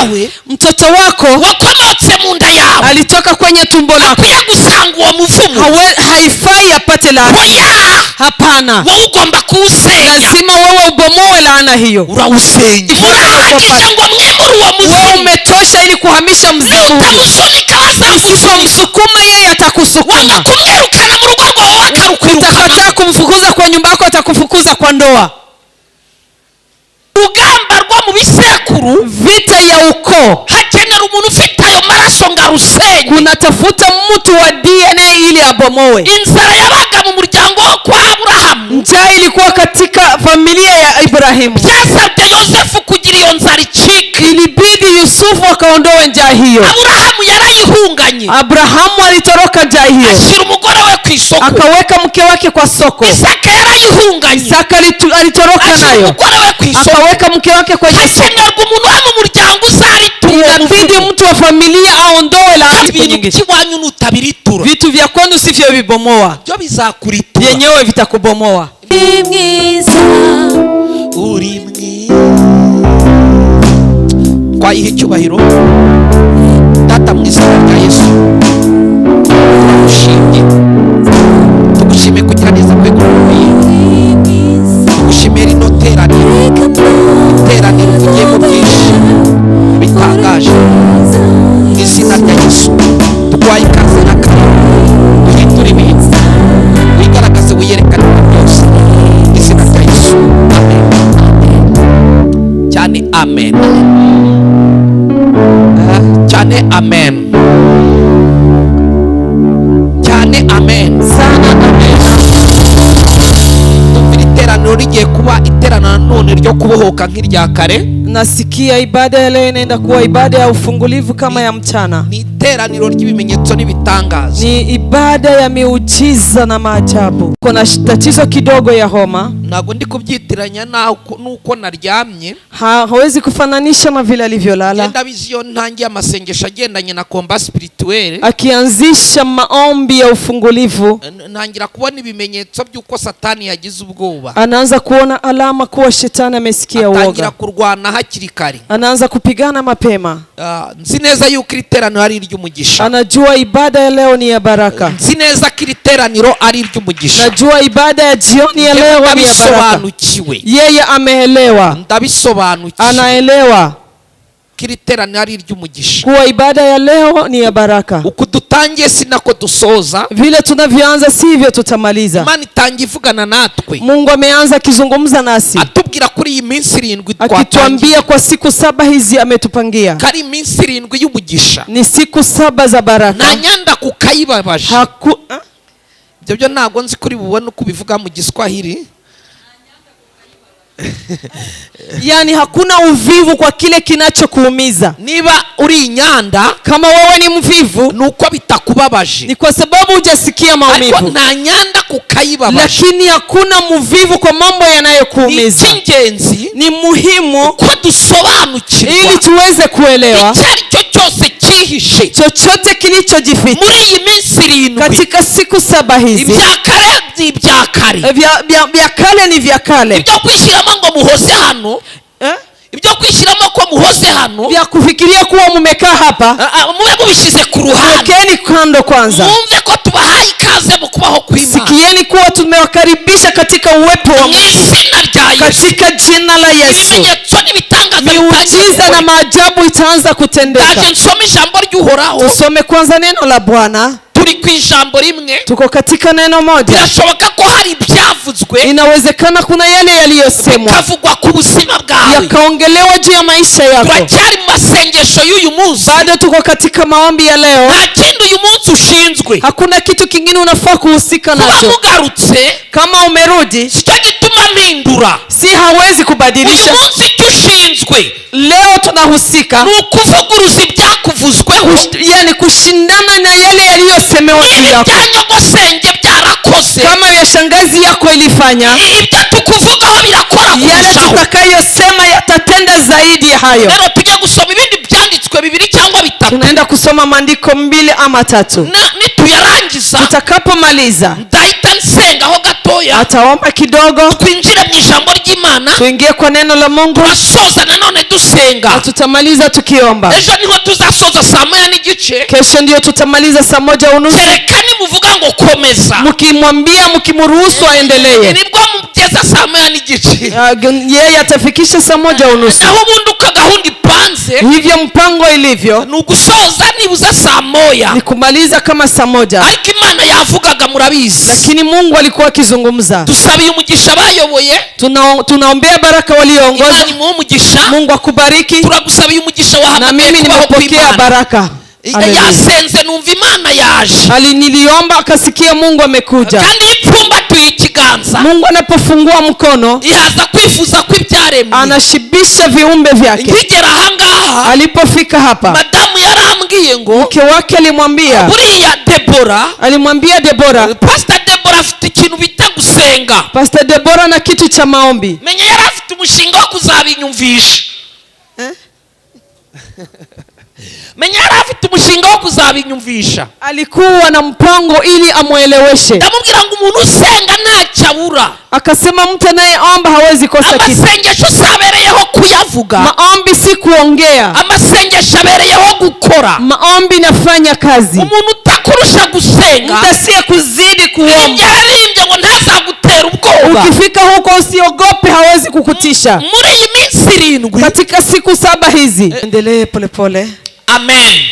wawe, mtoto wako wakomotse mu nda yawe, alitoka kwenye tumbo lako, akwiye gusanga uwo muvumo. haifai apate laana. Hapana, wowe ugomba kuwusenya. lazima wewe ubomoe laana hiyo. Urawusenya. Urahagije ngo mwemure uwo muzimu. Wewe umetosha ili kuhamisha mzimu. Utamusunika usipomsukuma yeye atakusukuma. Kumwirukana mu rugo rwawe akarukwirukana. Utakataa kumfukuza kwa nyumba yako, atakufukuza kwa ndoa. Urugamba rwo mu bisekuru, vita ya ukoo, hakenera umuntu ufite ayo maraso ngo arusenye. Kunatafuta mtu wa DNA ili abomoe. Inzara yabaga mu muryango wo kwa Aburahamu, njaa ilikuwa katika familia ya Ibrahimu. byasabye Yosefu kugira iyo nzara icike. Ilibidi Yusufu akaondoe njaa hiyo. Aburahamu yarayihunganye. Abrahamu alitoroka njaa hiyo, ashyira umugore we ku isoko, akaweka mke wake kwa soko. Isaka yarayihunganye. Isaka alitoroka nayo, umugore we ku isoko, akaweka mke wake kwa soko. hakenerwa umuntu wo mu muryango uzaritura. Inabidi mtu wa familia aondoe laana. Ibintu by'iwanyu nutabiritura, vitu vya kwenu sivyo vibomoa, byo bizakuritura, yenyewe vitakubomoa. uri mwiza, uri mwiza. Twayiha icyubahiro data mu izina rya Yesu. Tugushime kugira neza kwe gukomeye. Tugushimira ino teraniro tugiyemo byinshi bitangaje. Mu izina rya Yesu tugwaye ikaze na kare, duhindure ibintu, wigaragaze wiyerekane byose. Mu izina rya Yesu, amen. Cyane amen. Cyane amen. Cyane amen. Sana amen. Tumvira iteraniro rigiye kuba iteraniro none ryo kubohoka nk'irya kare. Nasikia ibada ya leo inaenda kuwa ibada ya ufungulivu kama ya mchana. Ni iteraniro ry'ibimenyetso n'ibitangaza. Ni ibada ya miujiza na maajabu. Kuna tatizo kidogo ya homa, ntago ndi kubyitiranya nuko naryamye. Hawezi kufananisha na vile alivyolala. Genda biziyo ntangiye amasengesho agendanye na combat spirituel. Akianzisha maombi ya ufungulivu, ntangira kubona ibimenyetso by'uko Satani yagize ubwoba. Anaanza kuona alama kuwa shetani amesikia uoga. Atangira kurwana hakiri kare. Anaanza kupigana mapema. Nzi neza yuko iteraniro ari iry'umugisha. Anajua ibada ya leo ni ya baraka. Nzi neza ko iteraniro ari iry'umugisha. Najua ibada ya jioni ya leo ni ya baraka. Yeye ameelewa. Ndabisobanukiwe. Anaelewa iteraniro ari iry'umugisha. Kuwa ibada ya leo ni ya baraka. Uko dutangiye sinako dusoza. Vile tunavyoanza sivyo tutamaliza. Imana itangiye ivugana natwe. Mungu ameanza kizungumza nasi. Atubwira kuri iyi minsi 7 twatangiye. Akituambia kwa siku 7 hizi ametupangia. Kari minsi 7 y'umugisha. Ni siku 7 za baraka. Na nyanda kukayibabaje. Ibyo ntago nzi kuri bubone uko bivuga mu Giswahili. Yani hakuna uvivu kwa kile kinachokuumiza. Niba uri inyanda, kama wewe ni mvivu, nuko bitakubabaje. Ni kwa sababu hujasikia maumivu. Ariko na nyanda kukayibabaje. Lakini hakuna mvivu kwa mambo yanayokuumiza. Ni ingenzi, ni muhimu ko dusobanukirwa ili tuweze kuelewa icyo cyose kihishe, chochote kilichojificha muri iyi minsi 7 katika siku 7 hizi. Ibya kare vya kale ni vya kale. Ibyo kwishiramo ngo muhoze hano, ibyo kwishiramo ko muhoze hano, vya kufikiria kuwa mumekaa hapa, mube mubishize ku ruhande. Wekeni kando kwanza. Mwumve ko tubahaye ikaze mu kubaho kw'Imana. Sikieni kuwa tumewakaribisha katika uwepo wa Mungu. Katika jina la Yesu. Miujiza na maajabu itaanza kutendeka. Ndaje nsome ijambo ry'Uhoraho. Tusome kwanza neno la Bwana. Turi ku ijambo rimwe. Tuko katika neno moja. Birashoboka ko hari ibyavuzwe. Inawezekana kuna yale yaliyosemwa. Kavugwa ku buzima bwawe. Yakaongelewa juu ya maisha yako. Turacyari mu masengesho y'uyu munsi. Bado tuko katika maombi ya leo. Nta kintu uyu munsi ushinzwe. Hakuna kitu kingine unafaa kuhusika nacho. Mugarutse, kama umerudi, sicyo gituma mpindura. Si hawezi kubadilisha. Uyu munsi ushinzwe. Leo tunahusika. Nukuvuguruza ibyakuvuzweho. Yani kushindana na yale yaliyosemewa juu yako. Byanyogosenge byarakoze. Kama ya shangazi yako ilifanya. Ibyo tukuvugaho birakora kurushaho. Yale tutakayosema yatatenda zaidi hayo. Rero tujye gusoma ibindi byanditswe 2 cyangwa 3. Tunaenda kusoma maandiko 2 ama 3. Nituyarangiza, tutakapomaliza ndahita turasengaho gatoya, ataomba kidogo, twinjire mu ijambo ry'Imana, tuingie kwa neno la Mungu, turasoza nanone dusenga. tutamaliza tukiomba. Ejo niho tuzasoza saa moya n'igice, Kesho ndio tutamaliza saa 1:30. kereka nimuvuga ngo komeza, Mkimwambia, mkimruhusu aendelee, nibwo mugeza saa moya n'igice, yeye atafikisha saa 1:30. naho ubundi uko gahunda ipanze, Hivyo mpango ilivyo ni ugusoza nibuze saa moya, ni kumaliza kama saa 1. ariko Imana yavugaga murabizi. Lakini Mungu alikuwa akizungumza. Tusabiye umugisha bayoboye, Tunaombea baraka walioongoza. Imana imuhe umugisha. Mungu akubariki. Turagusabiye umugisha Na wahamagaye mimi kubaho nimepokea kw'Imana. baraka. Yasenze numva Imana yaje, Niliomba akasikia Mungu amekuja. kandi ipfumba tuyikiganza, Mungu anapofungua mkono ihaza kwifuza kw'ibyaremwe, anashibisha viumbe vyake. nkigera ahangaha, Alipofika hapa, madamu yarambwiye ngo mke wake alimwambia Debora, Pastor Debora afite ikintu bita gusenga. Pastor Debora na kitu cha maombi. Menya yari afite umushinga wo kuzabinyumvisha, menya yari afite umushinga wo kuzabinyumvisha, alikuwa na mpango ili amueleweshe. ndamubwira ngo umuntu usenga ntacyo abura. Akasema mtu anayeomba hawezi kosa kitu. Amasengesho sabereyeho kuyavuga, Maombi si kuongea, amasengesho abereyeho gukora. maombi nafanya kazi. Umuntu utakurusha gusenga, Mtu asiye kuzidi kuomba, yararimbye ngo ntazagutera ubwoba. ukifika huko usiogope, hawezi kukutisha. Muri iyi minsi 7 Katika siku 7 hizi, endelee polepole. Amen.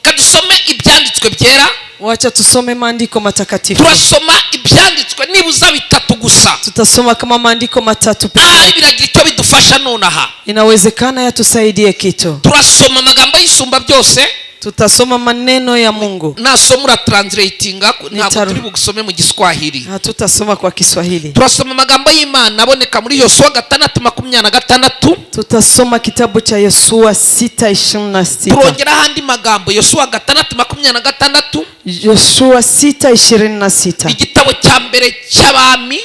Kadusome ibyanditswe byera. Wacha tusome maandiko matakatifu. Turasoma ibyanditswe nibuza 3 gusa. Tutasoma kama maandiko 3 pekee. Biragira icyo bidufasha nonaha. Inawezekana yatusaidie kitu. Turasoma amagambo y'isumba byose. Tutasoma maneno ya Mungu. Nasomura translatinga, ntabwo turi bugusome mu Giswahili. Tutasoma kwa Kiswahili. Turasoma amagambo y'Imana aboneka muri Yosuwa 6:26. Tutasoma kitabu cha Yosuwa 6:26. Turongera handi magambo Yosuwa 6:26. Yosuwa 6:26. Igitabo cya mbere cy'abami,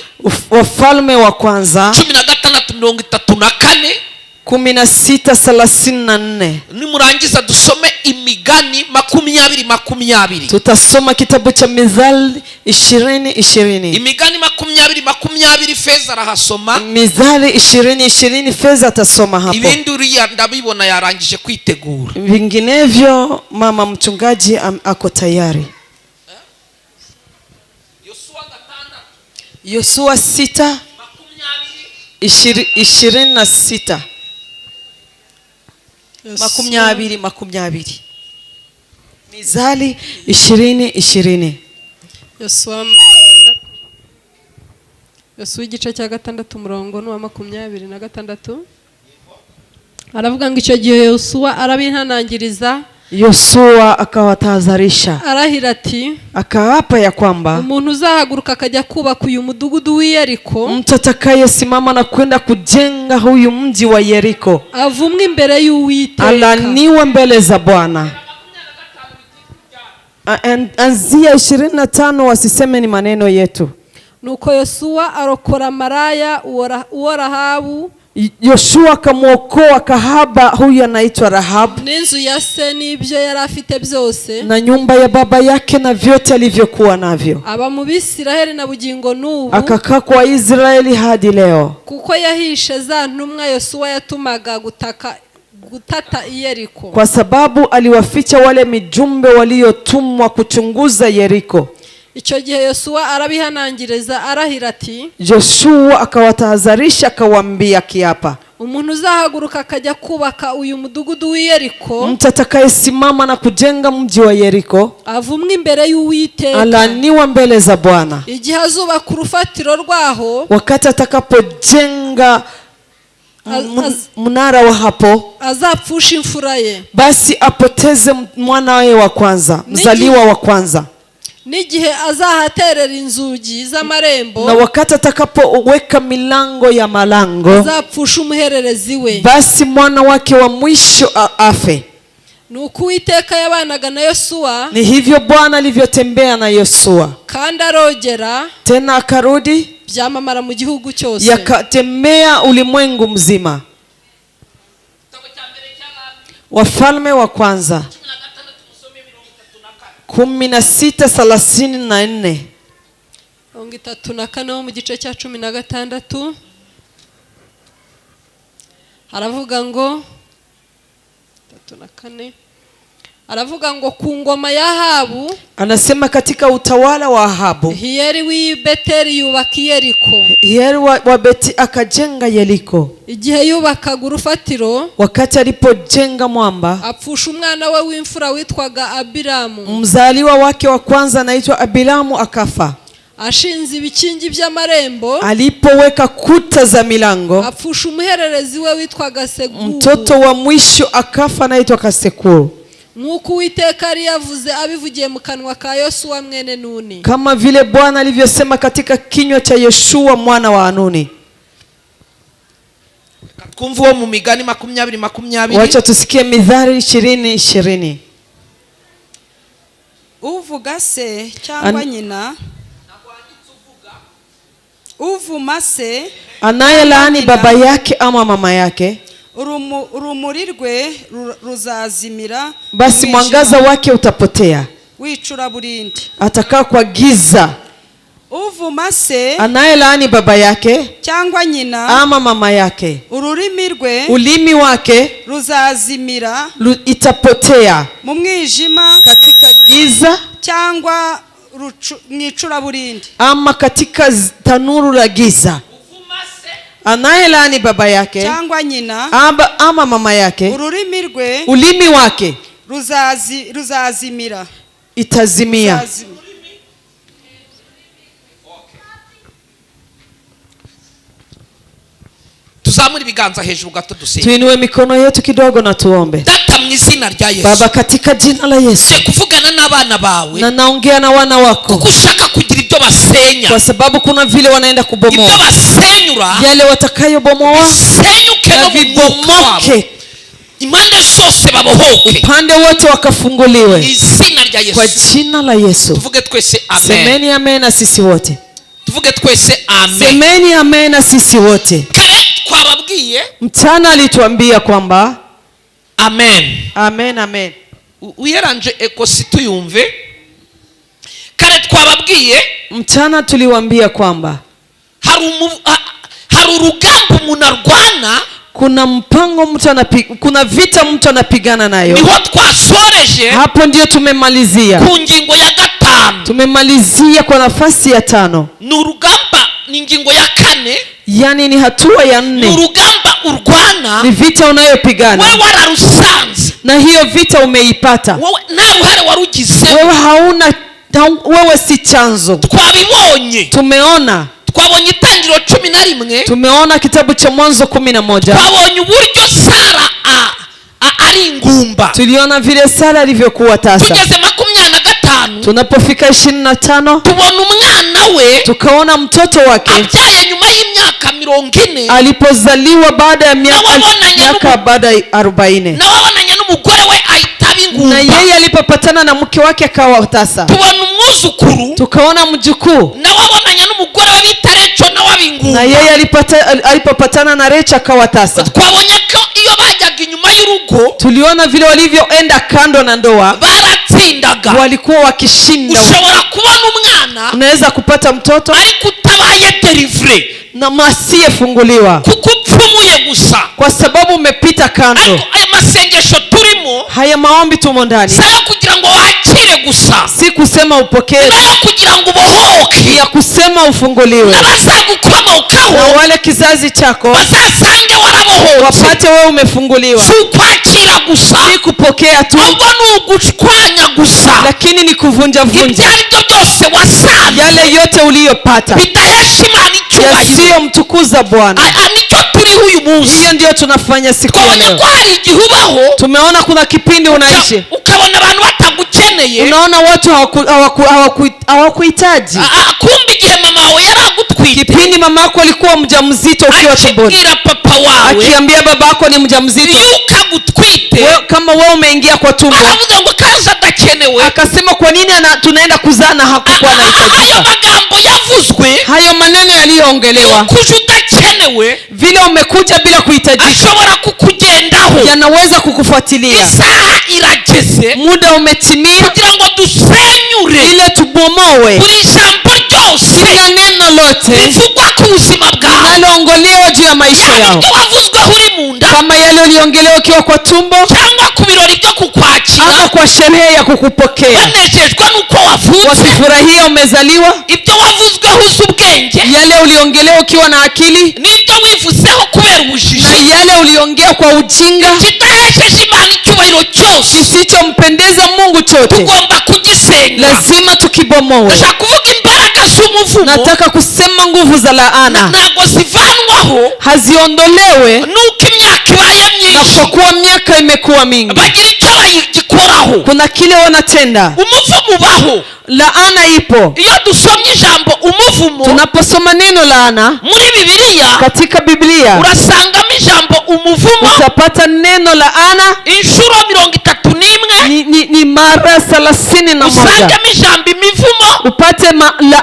Wafalme wa kwanza 16:34. 16:34. Nimurangiza dusome imigani 20:20. Tutasoma kitabu cha Mithali 20:20. Imigani 20:20 Feza arahasoma. Mithali 20:20 Feza atasoma hapo. Ibindi uriya ndabibona yarangije kwitegura. Vinginevyo mama mchungaji ako tayari. Yosuwa 6:26. 20. Mithali 20:20. Yosuwa igice cya 6 umurongo n'uwa 26. Aravuga ngo icyo gihe Yosuwa arabihanangiriza, Yosuwa akawatahadharisha, arahira ati, akaapa ya kwamba umuntu uzahaguruka akajya kubaka uyu mudugudu w'i Yeriko, mtu atakayesimama na kwenda kujenga huyu mji wa Yeriko, avumwe imbere y'Uwiteka, alaniwe mbele za Bwana. Anzia 25 wasiseme ni maneno yetu. Nuko Yosuwa arokora maraya uwo Rahabu, Yoshua akamwokoa kahaba huyu anaitwa Rahabu, n'inzu ya se n'ibyo yari afite byose, na nyumba ya baba yake na vyote alivyokuwa navyo. aba mu Bisirayeli na bugingo n'ubu, Akakaa kwa Israeli hadi leo, kuko yahishe za ntumwa Yosuwa yatumaga gutata i Yeriko, kwa sababu aliwaficha wale mijumbe waliotumwa kuchunguza Yeriko. icyo gihe Yosuwa arabihanangiriza, arahira ati, Yoshua akawatahadharisha, akawaambia kiapa, umuntu uzahaguruka akajya kubaka uyu mudugudu w'i Yeriko, mtu atakayesimama na kujenga mji wa Yeriko, avumwe imbere y'Uwiteka, alaniwa mbele za Bwana. igihe azubaka urufatiro rwaho, Wakati atakapojenga mnara wa hapo, azapfusha imfura ye, basi apoteze mwanawe wa kwanza, mzaliwa wa kwanza. n'igihe azahaterera inzugi z'amarembo, Na wakati atakapoweka milango ya malango, azapfusha umuhererezi we, basi mwana wake wa mwisho afe. nuko Uwiteka yabanaga na Yosuwa, Ni hivyo Bwana alivyotembea na Yoshua, kandi arogera, tena akarudi, byamamara mu gihugu cyose. yakatembea ulimwengu mzima. Wafalme wa kwanza 16:34. 34 wo mu gice cya 16 haravuga ngo 34 aravuga ngo ku ngoma ya Ahabu, anasema katika utawala wa Ahabu, Hiyeri w'i Beteli yubaka Yeriko. Hiyeri wa Beti akajenga Yeriko. Igihe yubakaga urufatiro, wakati alipojenga mwamba, apfusha umwana we w'imfura witwaga Abiramu. mzaliwa wake wa kwanza anaitwa Abiramu akafa. Ashinze ibikingi by'amarembo, alipoweka kuta za milango, apfusha umuhererezi we witwaga Seguru. mtoto wa mwisho akafa anaitwa Sekuru. Nk'uko Uwiteka yari yavuze abivugiye mu kanwa ka Yosuwa mwene Nuni, kama vile Bwana alivyosema katika kinywa cha Yoshua mwana wa Anuni. Twumva uwo mu Migani 20:20. Wacha tusikie Mithali 20:20. uvuga se cyangwa nyina, uvuma se, anayelaani baba yake ama mama yake, urumuri rwe ruzazimira, basi mwangaza wake utapotea, wicura burindi. atakaa kwa giza. uvuma se, anayelaani baba yake cyangwa nyina, ama mama yake, ururimi rwe, ulimi wake ruzazimira, itapotea mu mwijima, katika giza, cyangwa mwicura burindi, ama katika tanuru la giza. Anayelaani baba yake cyangwa nyina, ama mama yake, ururimi rwe, ulimi wake ruzazimira, itazimia. Tuzamura ibiganza hejuru gato dusenge. Tuinue mikono yetu kidogo na tuombe. Data mu izina rya Yesu, Baba katika jina la Yesu, kuvugana n'abana bawe, na naongea na wana wako, kuko ushaka kugira ibyo basenya, kwa sababu kuna vile wanaenda kubomoa, ibyo basenyura yale watakayobomoa senyuke no vibomoke, impande zose babohoke, upande wote wakafunguliwe izina rya Yesu. kwa jina la Yesu. Tuvuge twese amen. Semeni amen na sisi wote. Tuvuge twese amen. Semeni amen na sisi wote. Kare twababwiye, mchana alituambia kwamba amen. Amen amen. Uyeranje ekosi tuyumve. Kare twababwiye, mchana tuliwaambia kwamba hari urugamba umuntu arwana, kuna mpango mtu kuna vita mtu anapigana nayo. Niho twasoreje, hapo ndio tumemalizia ku ngingo ya 5. Tumemalizia kwa nafasi ya 5. Ni urugamba, ni ngingo ya 4. Yani ni hatua ya 4. Ni urugamba urwana, ni vita unayopigana. Wewe wararusanze, na hiyo vita umeipata. Wewe nta ruhare warugize. Wewe wewe si chanzo. Twabibonye, tumeona. Twabonye Itangiriro 11. Tumeona kitabu cha Mwanzo 11. Twabonye uburyo Sara ari ingumba. Tuliona vile Sara alivyokuwa tasa. Tugeze 25. Tunapofika 25, tubona umwana we, tukaona mtoto wake abyaye nyuma y'imyaka 40, alipozaliwa baada ya miaka baada ya 40. na wabonanye n'umugore we ahitaba ingumba, na yeye alipopatana na mke wake akawa tasa. tubona umwuzukuru, tukaona mjukuu, na wabonanye n'umugore we bita Recho na wabingumba, na yeye alipopatana na Recho akawa tasa. Twabonye ko iyo bajyaga inyuma y'urugo, tuliona vile walivyoenda kando na ndoa baratsindaga, walikuwa wakishinda. Ushobora kubona umwana, unaweza kupata mtoto ariko utabaye delivery, na masiye funguliwa, kuko upfumuye gusa, kwa sababu umepita kando. Aya masengesho turimo, haya maombi tumo ndani, sawa kugira ngo wakire gusa, si kusema upokee, nayo kugira ngo ubohoke, ya kusema ufunguliwe, n'abazagukomokaho, na wale kizazi chako bazasange warabohotse, wapate wewe umefunguliwa. si ukwakira gusa, si kupokea tu, ahubwo ni ugushwanya gusa, lakini ni kuvunja vunja ibyo aribyo byose wasanze, yale yote uliyopata bidahesha Imana icyubahiro, yasiyo mtukuza Bwana. Nicyo turiho uyu munsi. Hiyo ndio tunafanya siku ya leo. Kwa hari igihe ubaho, tumeona kuna kipindi unaishi, ukabona abantu batagukeneye, unaona watu hawakuhitaji. Kumbe igihe mama wawe yaragutwite, kipindi mama yako alikuwa mjamzito ukiwa tumboni, akibwira papa wawe, akiambia baba yako ni mjamzito, ukagutwite, kama wewe umeingia kwa tumbo, akavuga ngo kaza adakenewe, akasema kwa nini tunaenda kuzana hakukuwa anahitajika. Hayo magambo yavuzwe, hayo maneno yaliyoongelewa, kuja udakenewe, vile umekuja bila kuhitajika, ashobora kukugendaho, yanaweza kukufuatilia. isaha irageze Muda umetimia kugira ngo dusenyure ile tubomowe buri jambo ryose kila neno lote rivugwa ku buzima bwawe, linaloongelewa juu ya maisha yao, ibyo wavuzweho uri mu nda kama yale uliongelewa ukiwa kwa tumbo cyangwa ku birori byo kukwakira, ama kwa sherehe ya kukupokea, banejejwe n'uko wavutse, wakifurahia umezaliwa, ibyo wavuzweho uzi ubwenge, yale uliongelewa ukiwa na akili n'ibyo wivuzeho kubera ubujiji, na yale uliongea kwa ujinga, kidahesheje Imana icyubahiro cyose, kisichompendeza Mungu chote, tugomba kugisenya. lazima tukibomowe. ndashaka kuvuga imbaraga z'umuvumo Nataka kusema nguvu za laana ntabwo zivanwaho haziondolewe nuko imyaka ibaye na myinshi, kwa kuwa miaka imekuwa mingi, bagira icyo bagikoraho. kuna kile wanatenda. Umuvumo ubaho. Laana ipo. Iyo dusomye ijambo umuvumo Tunaposoma neno laana muri Bibiliya, katika Biblia urasangamo ijambo umuvumo utapata neno laana inshuro 31, ni mara 31. usangamo ijambo imivumo Upate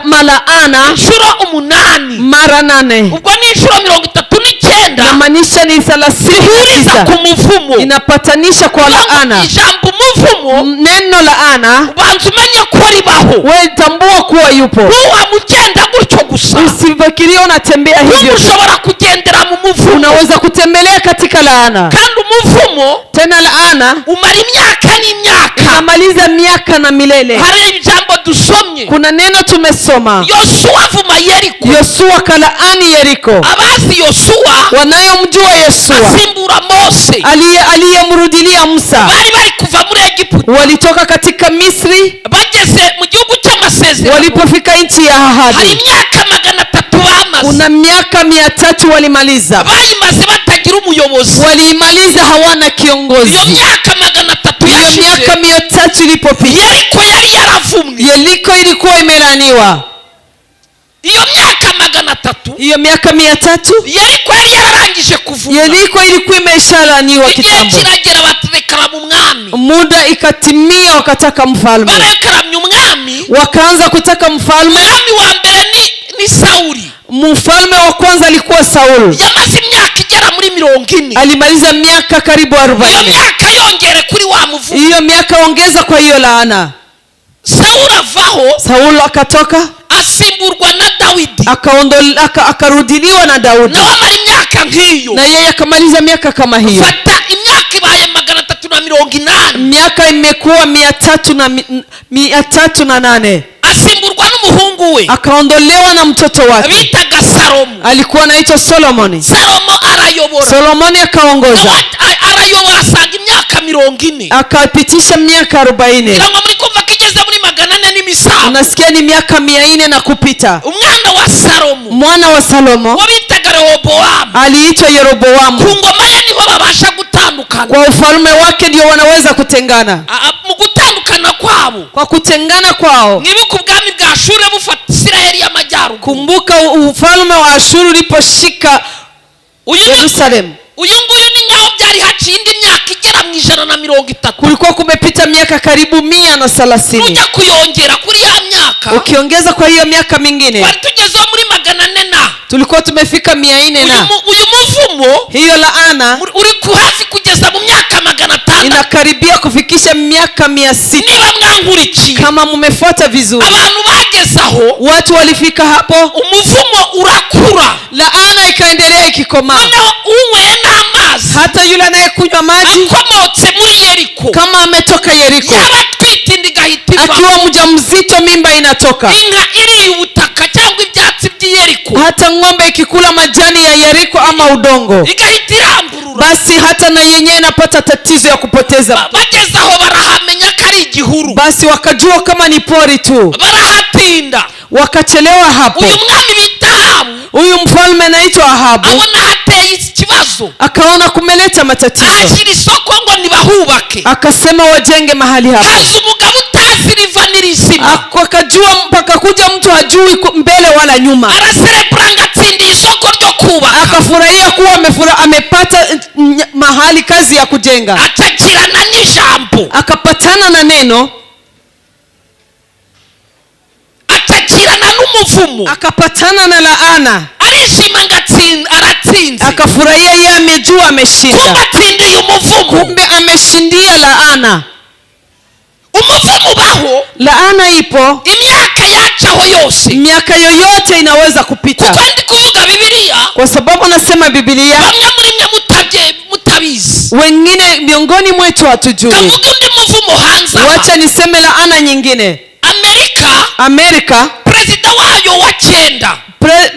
malaana inshuro 8, mara 8. ubwo ni inshuro 39. Inamaanisha ni 39. ku muvumo Inapatanisha kwa laana. ijambo umuvumo Neno laana ubanza umenye ko ribaho, wewe tambua kuwa yupo. ntiwamugenda gutyo gusa. Usifikirie unatembea hivyo. ushobora kugendera mu muvumo, Unaweza kutembelea katika laana. kandi umuvumo Tena laana umara imyaka n'imyaka. inamaliza miaka na milele. hari ijambo dusomye, Kuna neno tumesoma, Yosuwa avuma Yeriko. Yosua kalaani Yeriko. abazi Yosuwa Wanayomjua Yosua asimbura Mose, aliyemrudilia Musa, bari bari kuva muri Egiputa walitoka katika Misri, bageze mu gihugu cy'amasezerano. walipofika nchi ya hari ahadi imyaka 300 bamaze, kuna miaka 300 walimaliza. bayimaze batagira umuyobozi. Walimaliza hawana iyo kiongozi. myaka 300 Hiyo yashize, miaka 300 ilipopita, Yeriko yari yaravumwe. Yeriko ilikuwa imelaniwa. iyo myaka 300 Hiyo miaka 300 Yeriko yari yararangije kuvumwa. Yeriko ilikuwa imeshalaniwa igihe kitambo. kiragera baterekara mu mwami, Muda ikatimia, wakataka mfalme, barekaramya umwami. wakaanza kutaka mfalme. umwami wa mbere ni Sawuli. Mfalme wa kwanza alikuwa Saul, yamaze imyaka igera muri 40. alimaliza miaka karibu iyo 40. myaka yongere kuri wa muvumo. Hiyo miaka ongeza kwa hiyo laana. Sawuli avaho, Saul akatoka, asimburwa na Dawidi, akarudiliwa na Daudi, nawe amara imyaka nk'iyo. na yeye akamaliza miaka kama hiyo. fata imyaka ibaye 380, Miaka imekuwa 308. asimburwa n'umuhungu we Akaondolewa na mtoto wake, bitaga Salomo. alikuwa anaitwa Solomoni. Salomo arayobora, Solomoni akaongoza, arayobora asanga imyaka 40. akapitisha miaka 40. kugira ngo muri kumva ko igeze muri 400 n'imisago. Unasikia ni miaka 400 na kupita. umwana wa Salomo Mwana wa Salomo wabitaga Rehobowamu, aliitwa Yeroboamu. ku ngoma ye niho babasha gutandukana. Kwa ufalme wake ndio wanaweza kutengana. mu gutandukana kwabo, Kwa kutengana kwao, mwibuke ubwami bwa Ashuri bufata Isiraheli y'amajyaruguru. kumbuka ufalme wa Ashuru uliposhika Yerusalemu. uyu nguyu ni ngaho byari haciye indi myaka igera mu 130. Kulikuwa kumepita miaka karibu 130. ujya kuyongera kuri ya myaka, Ukiongeza kwa hiyo miaka mingine, wari tugezeho muri 400 na tulikuwa tumefika 400 na uyu muvumo hiyo laana uri ku hafi kugeza mu myaka 500. inakaribia kufikisha miaka 600. niba mwankurikiye, Kama mumefuata vizuri, abantu bagezaho watu walifika hapo, umuvumo urakura. laana ikaendelea ikikomaa. noneho unyweye n'amazi Hata yule anayekunywa maji akomotse muri Yeriko, kama ametoka Yeriko, yaba atwite inda igahita iva. akiwa mjamzito mimba inatoka. inka iriye ubutaka cyangwa ibyatsi by'i Yeriko, Hata ng'ombe ikikula majani ya Yeriko ama udongo, igahita iramburura. basi hata na yenyewe inapata tatizo ya kupoteza. bageze aho barahamenya ko ari igihuru, Basi wakajua kama ni pori tu, barahatinda. wakachelewa hapo. uyu mwami bita Ahabu Huyu mfalme anaitwa Ahabu abona hateye ikibazo, akaona kumeleta matatizo, ashyira isoko ngo nibahubake. akasema wajenge mahali hapa. haza umugabo utazi riva n'irizima, Akajua mpaka kuja mtu hajui mbele wala nyuma, araserebura ngo atsindiye isoko ryo kubaka. akafurahia kuwa amepata mahali kazi ya kujenga. acakirana n'ijambo, Akapatana na neno, acakirana n'umuvumo, akapatana na laana, arishima ngo aratsinda yatsinze akafurahia yeye amejua ameshinda, kumbe atsindiye umuvumo. kumbe ameshindia laana. Umuvumo ubaho, Laana ipo, imyaka yacaho yose, miaka yoyote inaweza kupita, kuko ndi kuvuga Bibiliya. kwa sababu nasema Biblia, Bamwe muri mwe mutabizi, wengine miongoni mwetu hatujui. kavuga undi muvumo hanze aha. Wacha niseme laana nyingine. Amerika, perezida wayo wa 9,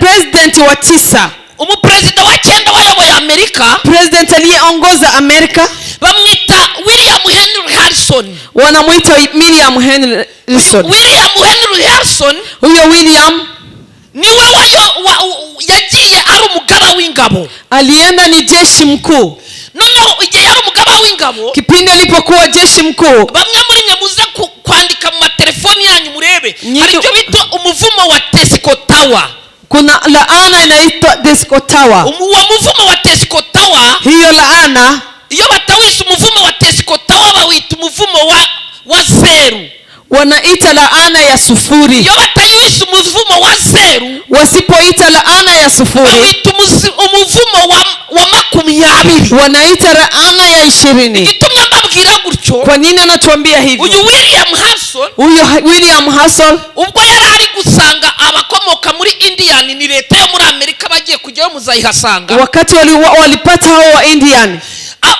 president wa 9, umuperezida wa 9 wayoboye Amerika, president aliyeongoza Amerika bamwita William Henry Harrison. wanamuita William Henry Harrison. William Henry Harrison Huyo William niwe yagiye ari umugaba w'ingabo, alienda ni jeshi mkuu. noneho igihe yari umugaba w'ingabo, Kipindi alipokuwa jeshi mkuu, bamwe muri mwe muze kwandika mu matelefoni yanyu murebe, Nyinyi- hari icyo bita umuvumo wa Tesco Tower. kuna laana inaitwa Tesco Tower. Uwo muvumo wa Tesco Tower, Hiyo laana iyo batawise umuvumo wa Tesco Tower bawita umuvumo wa zeru. wanaita laana ya sufuri. Iyo batawise umuvumo wa zeru, Wasipoita laana ya sufuri, bawita umuvumo wa 20. wanaita laana ya 20. Igitumye mbabwira gutyo, Kwa nini anatuambia hivyo? uyu William Harrison Huyo William Harrison ubwo yari ari gusanga abakomoka muri Indian, ni leta yo muri Amerika, bagiye kujyayo muzayihasanga. wakati walipata hao wa Indian,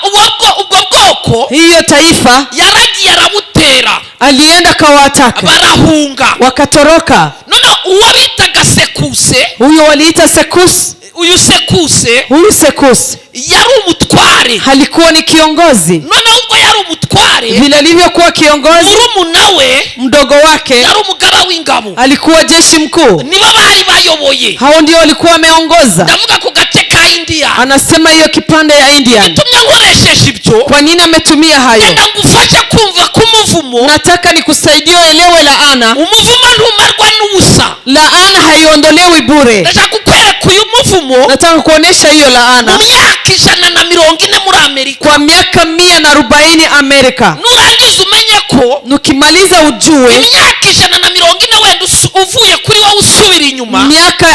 ubwo bwoko hiyo taifa yaragiye arabutera, alienda kawataka, barahunga. wakatoroka. Noneho uwo bitaga Sekuse, Huyo waliita Sekus. uyu Sekuse Huyu Sekus yari umutware. alikuwa ni kiongozi. Noneho ubwo yari umutware, Vile alivyokuwa kiongozi, murumuna we mdogo wake yari umugaba w'ingabo, alikuwa jeshi mkuu. nibo bari bayoboye. Hao ndio walikuwa wameongoza. Ndavuga ku gace ka India. Anasema hiyo kipande ya Indian. Tumye nkoresheje ibyo, Kwa nini ametumia hayo? genda ngufashe kumva ko umuvumo, Nataka nikusaidie uelewe laana. umuvumo ntumarwa n'ubusa. Laana haiondolewi bure. Ndashaka kukwereka uyu muvumo Nataka kuonesha hiyo mu laana myaka 140 muri Amerika. kwa miaka 140 Amerika. Nurangiza umenye ko Nukimaliza ujue imyaka 140 wenda uvuye kuri wowe usubira inyuma, miaka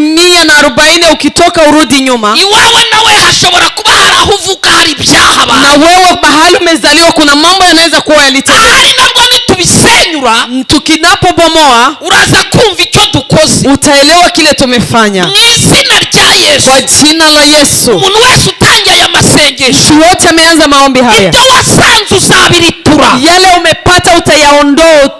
140 ukitoka urudi nyuma, iwawe nawe hashobora kuba hari aho uvuka hari ibyaha na abantu. wewe mahali umezaliwa kuna mambo yanaweza kuwa yalitendeka. Ahari nabwo nitubisenyura Tukinapobomoa uraza kumva icyo dukoze. utaelewa kile tumefanya. Mu izina rya Yesu, Kwa jina la Yesu, umuntu wese utangiye aya masengesho, mtu wote ameanza maombi haya, ibyo wasanze uzabiritura. yale umepata utayaondoa.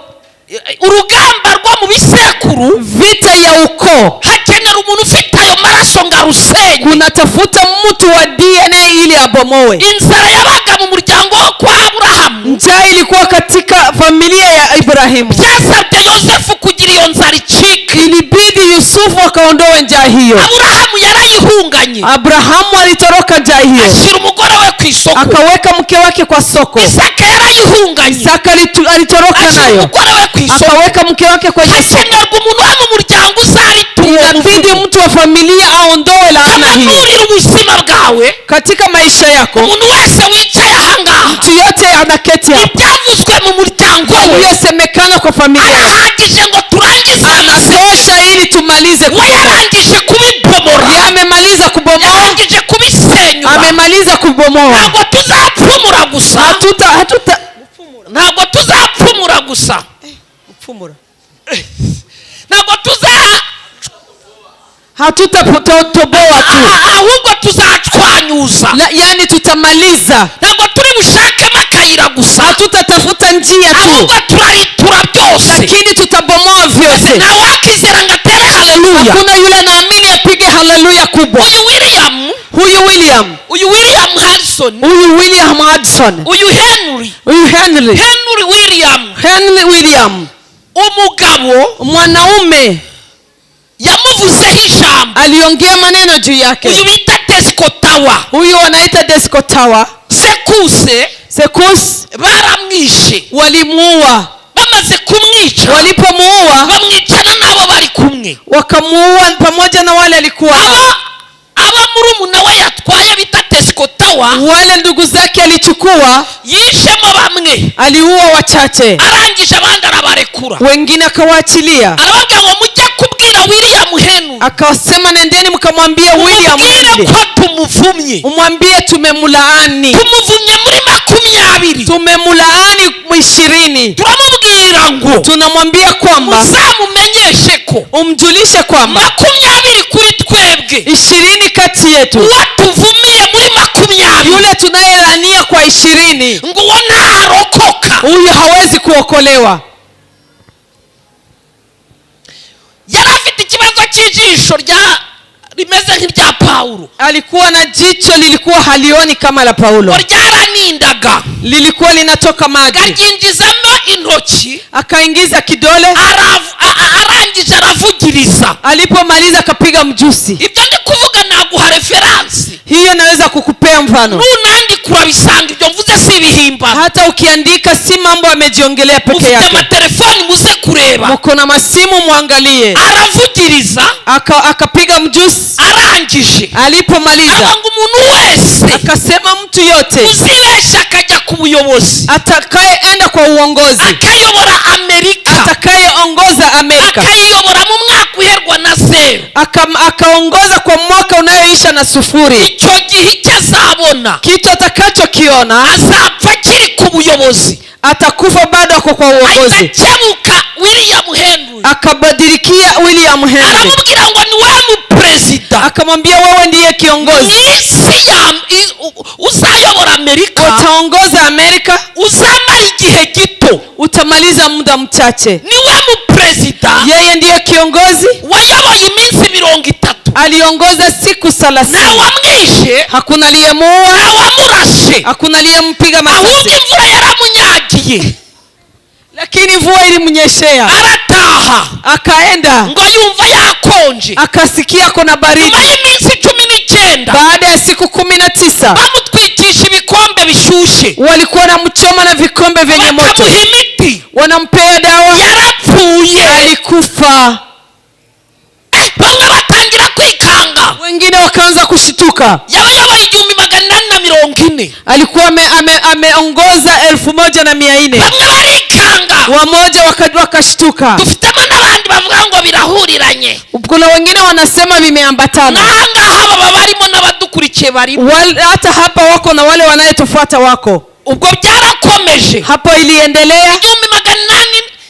Urugamba rwo mu bisekuru, Vita ya ukoo hakenera umuntu ufite ayo maraso ngo arusenye. kunatafuta mtu wa DNA ili abomoe. Inzara yabaga mu muryango wo kwa Aburahamu, Njaa ilikuwa katika familia ya Ibrahimu, byasabye Yosefu kugira iyo nzara icike. ilibidi Yusufu akaondoe njaa hiyo. Aburahamu yarayihunganye, Abrahamu alitoroka njaa hiyo, ashyira umugore we ku isoko. akaweka mke wake kwa soko. Isaka yarayihunganye, Isaka alitoroka ashyira nayo, umugore we ku isoko. akaweka mke wake kwenye soko. Hakenerwa umuntu wo mu muryango uzaritura Inabidi mtu wa familia aondoe laana hii amanurira ubuzima bwawe. katika maisha yako. Umuntu wese wicaye ahangaha, Mtu yote anaketi hapo, ibyavuzwe mu muryango we iliyosemekana kwa familia yako arahagije ngo turangize anatosha ili tumalize we. kubomoa. Yarangije kubibomora, Yeye amemaliza kubomoa, yarangije kubisenyura. amemaliza kubomoa. Ntabwo tuzapfumura gusa, ntabwo tuzapfumura gusa, ntabwo hatutatoboa tu, ahubwo tuzacwanyuza. yani tutamaliza. Ntabwo turi bushakemo akayira gusa, Hatutatafuta njia tu, ahubwo turaritura byose. lakini tutabomoa vyote. Nta wakizera ngo atere haleluya. Hakuna yule anaamini apige haleluya kubwa. Uyu William Harrison, Huyu William Hudson, uyu Henry huyu William, umugabo mwanaume yamuvuzeho ijambo. aliongea maneno juu Uyu yake. bita Tesco Tower, Huyu wanaita Tesco Tower. Sekus baramwishe. Walimuua, Bamaze kumwica, walipomuua bamwicana n'abo bari kumwe. wakamuua pamoja na wale alikuwa nao. Aba murumuna we yatwaye bita Tesco Tower, Wale ndugu zake alichukua, yishemo bamwe, aliua wachache, arangije abandi arabarekura. wengine akawaachilia. Arababwira ngo mujye kubwira William henry akasema nendeni mkamwambie William umubwire Henry, ko tumuvumye umwambie tumemulaani, tumuvumye muri 20 tumemulaani 20. turamubwira ngo Tunamwambia kwamba uzamumenyeshe ko umjulishe kwamba 20 kuri twebwe 20 kati yetu, uwatuvumiye muri 20 yule tunayelania kwa 20, ngo uwo ntarokoka. huyu hawezi kuokolewa. yari afite ikibazo cy'ijisho rimeze nk'irya Paulo, Alikuwa na jicho lilikuwa halioni kama la Paulo, ryaranindaga, lilikuwa linatoka maji. aryinjizamo intoki, Akaingiza kidole, arangije aravugiriza. alipomaliza akapiga mjusi. ibyo ndi kuvuga naguha referansi, Hiyo naweza kukupea mfano. nunandika urabisanga. ibyo mvuze si ibihimbano. Hata ukiandika si mambo amejiongelea peke ufite yake. amatelefoni muze kureba. Mko na masimu muangalie. aravugiriza, Akapiga mjusi. arangije Alipomaliza aranga umuntu wese akasema mtu yote uzibesha akajya ku buyobozi, atakayeenda kwa uongozi, akayobora Amerika, atakayeongoza Amerika, akayiyobora mu mwaka uherwa na 0, akaongoza kwa mwaka unayoisha na 0, icyo gihe icyo azabona kitu atakachokiona azapfa kiri ku buyobozi. atakufa bado ako kwa uongozi. akebuka William Henry, Akabadilikia William Henry, aramubwira ngo ni wewe muperezida, akamwambia wewe ndiye kiongozi, uzayobora Amerika, utaongoza Amerika, uzamara igihe gito, utamaliza muda mchache. ni wewe muperezida. Yeye ndiye kiongozi, wayoboye iminsi 30, aliongoza siku 30. ntawamwishe, Hakuna aliyemuua, ntawamurashe, hakuna aliyempiga ahubwo masasi, imvura yaramunyagiye, lakini mvua ilimnyeshea. arataha Akaenda ngo yumva yakonje. akasikia kuna baridi. nyuma y'iminsi 19 Baada ya siku 19 bamutwikisha ibikombe bishyushye, walikuwa na mchoma na vikombe vyenye moto, bakamuha imiti, wanampea dawa, yarapfuye. alikufa. bamwe batangira kwikanga, Wengine wakaanza kushituka. yabayoboye 840, Alikuwa ameongoza 1400. bamwe barikanga, Wamoja wakashtuka. dufitemo n'abandi bavuga ngo birahuriranye. Kuna wengine wanasema vimeambatana. n'ahangaha baba barimo n'abadukurikiye barimo. Hata hapa wako na wale wanayetufuata wako. ubwo byarakomeje, Hapo iliendelea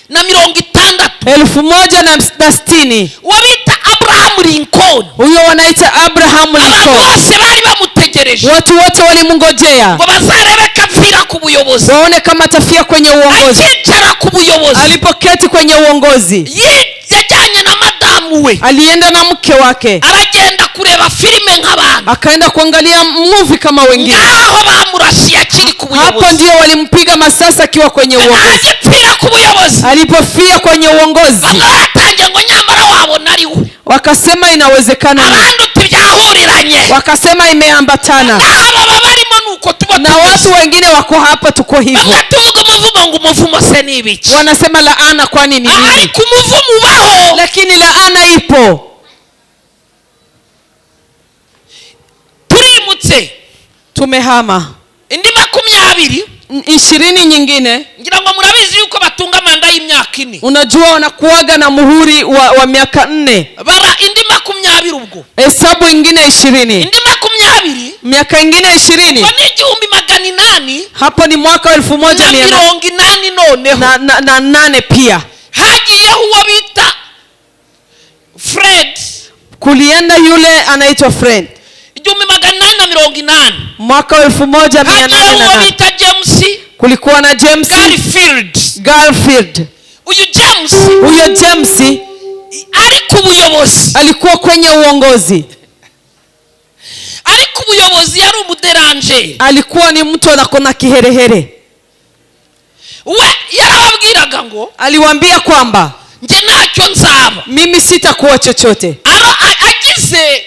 860, 1160. wabita Abraham Lincoln, Huyo wanaita Abraham abantu Lincoln. bose bari bamutegereje Watu wote walimngojea ngo bazarebe kavira ku buyobozi, waone kama atafia kwenye uongozi. akicara ku buyobozi. Alipoketi kwenye uongozi, yajyanye na madamu we, alienda na mke wake, aragenda kureba filime nk'abantu, akaenda kuangalia movie kama wengine. ngaho bamurashiye akiri ku Hapo buyobozi, ndio walimpiga masasa akiwa kwenye uongozi. agipfira ku buyobozi. Alipofia kwenye uongozi, bamwe batangiye ngo nyamara wabona ari we, wakasema inawezekana, abandi uti byahuriranye, wakasema imeambatana, n'aba baba barimo nuko tuba na watu wengine wako hapa, tuko hivyo. bamwe tuvuga umuvumo ngo umuvumo se ni ibiki, Wanasema laana, kwani ni nini? ariko umuvumo ubaho. Lakini laana ipo. turimutse Tumehama indi 20, 20 nyingine. ngira ngo murabizi yuko batunga manda y'imyaka 4, Unajua wanakuaga na muhuri wa miaka 4. bara indi 20, ubwo Hesabu ingine 20, indi 20 miaka ingine 20. ngo ni 800 Hapo ni mwaka wa 1800 noneho na 8 pia. hagiyeho uwo bita Fred, Kulienda yule anaitwa Fred 880, mwaka wa hagiyeho uwo 1808. bita James Kulikuwa na James Garfield. uyu James Huyo James ari ku buyobozi, alikuwa kwenye uongozi, ari ku buyobozi, yari umuderanje. alikuwa ni mtu anakona kiherehere. we yarababwiraga ngo Aliwaambia kwamba nge ntacyo nzaba, mimi sitakuwa chochote. agize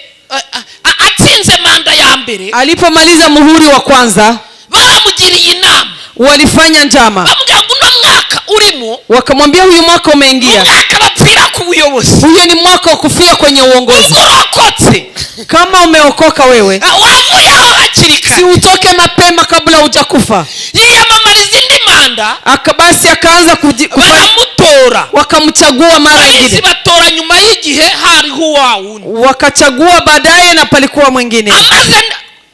atsinze manda ya mbere, Alipomaliza muhuri wa kwanza, baramugiriye inama, walifanya njama, bamubwira ngo uno mwaka urimo, wakamwambia huyu mwaka umeingia, umwaka bapfira ku buyobozi, huyo ni mwaka wa kufia kwenye uongozi. urokotse Kama umeokoka wewe, wavuyeho hakiri si kare, utoke mapema kabla hujakufa. yiyamamariza indi manda, Basi akaanza kufanya, bamutora wakamchagua mara bahise nyingine, batora nyuma y'igihe hariho wa wundi wakachagua baadaye na palikuwa mwingine. amaze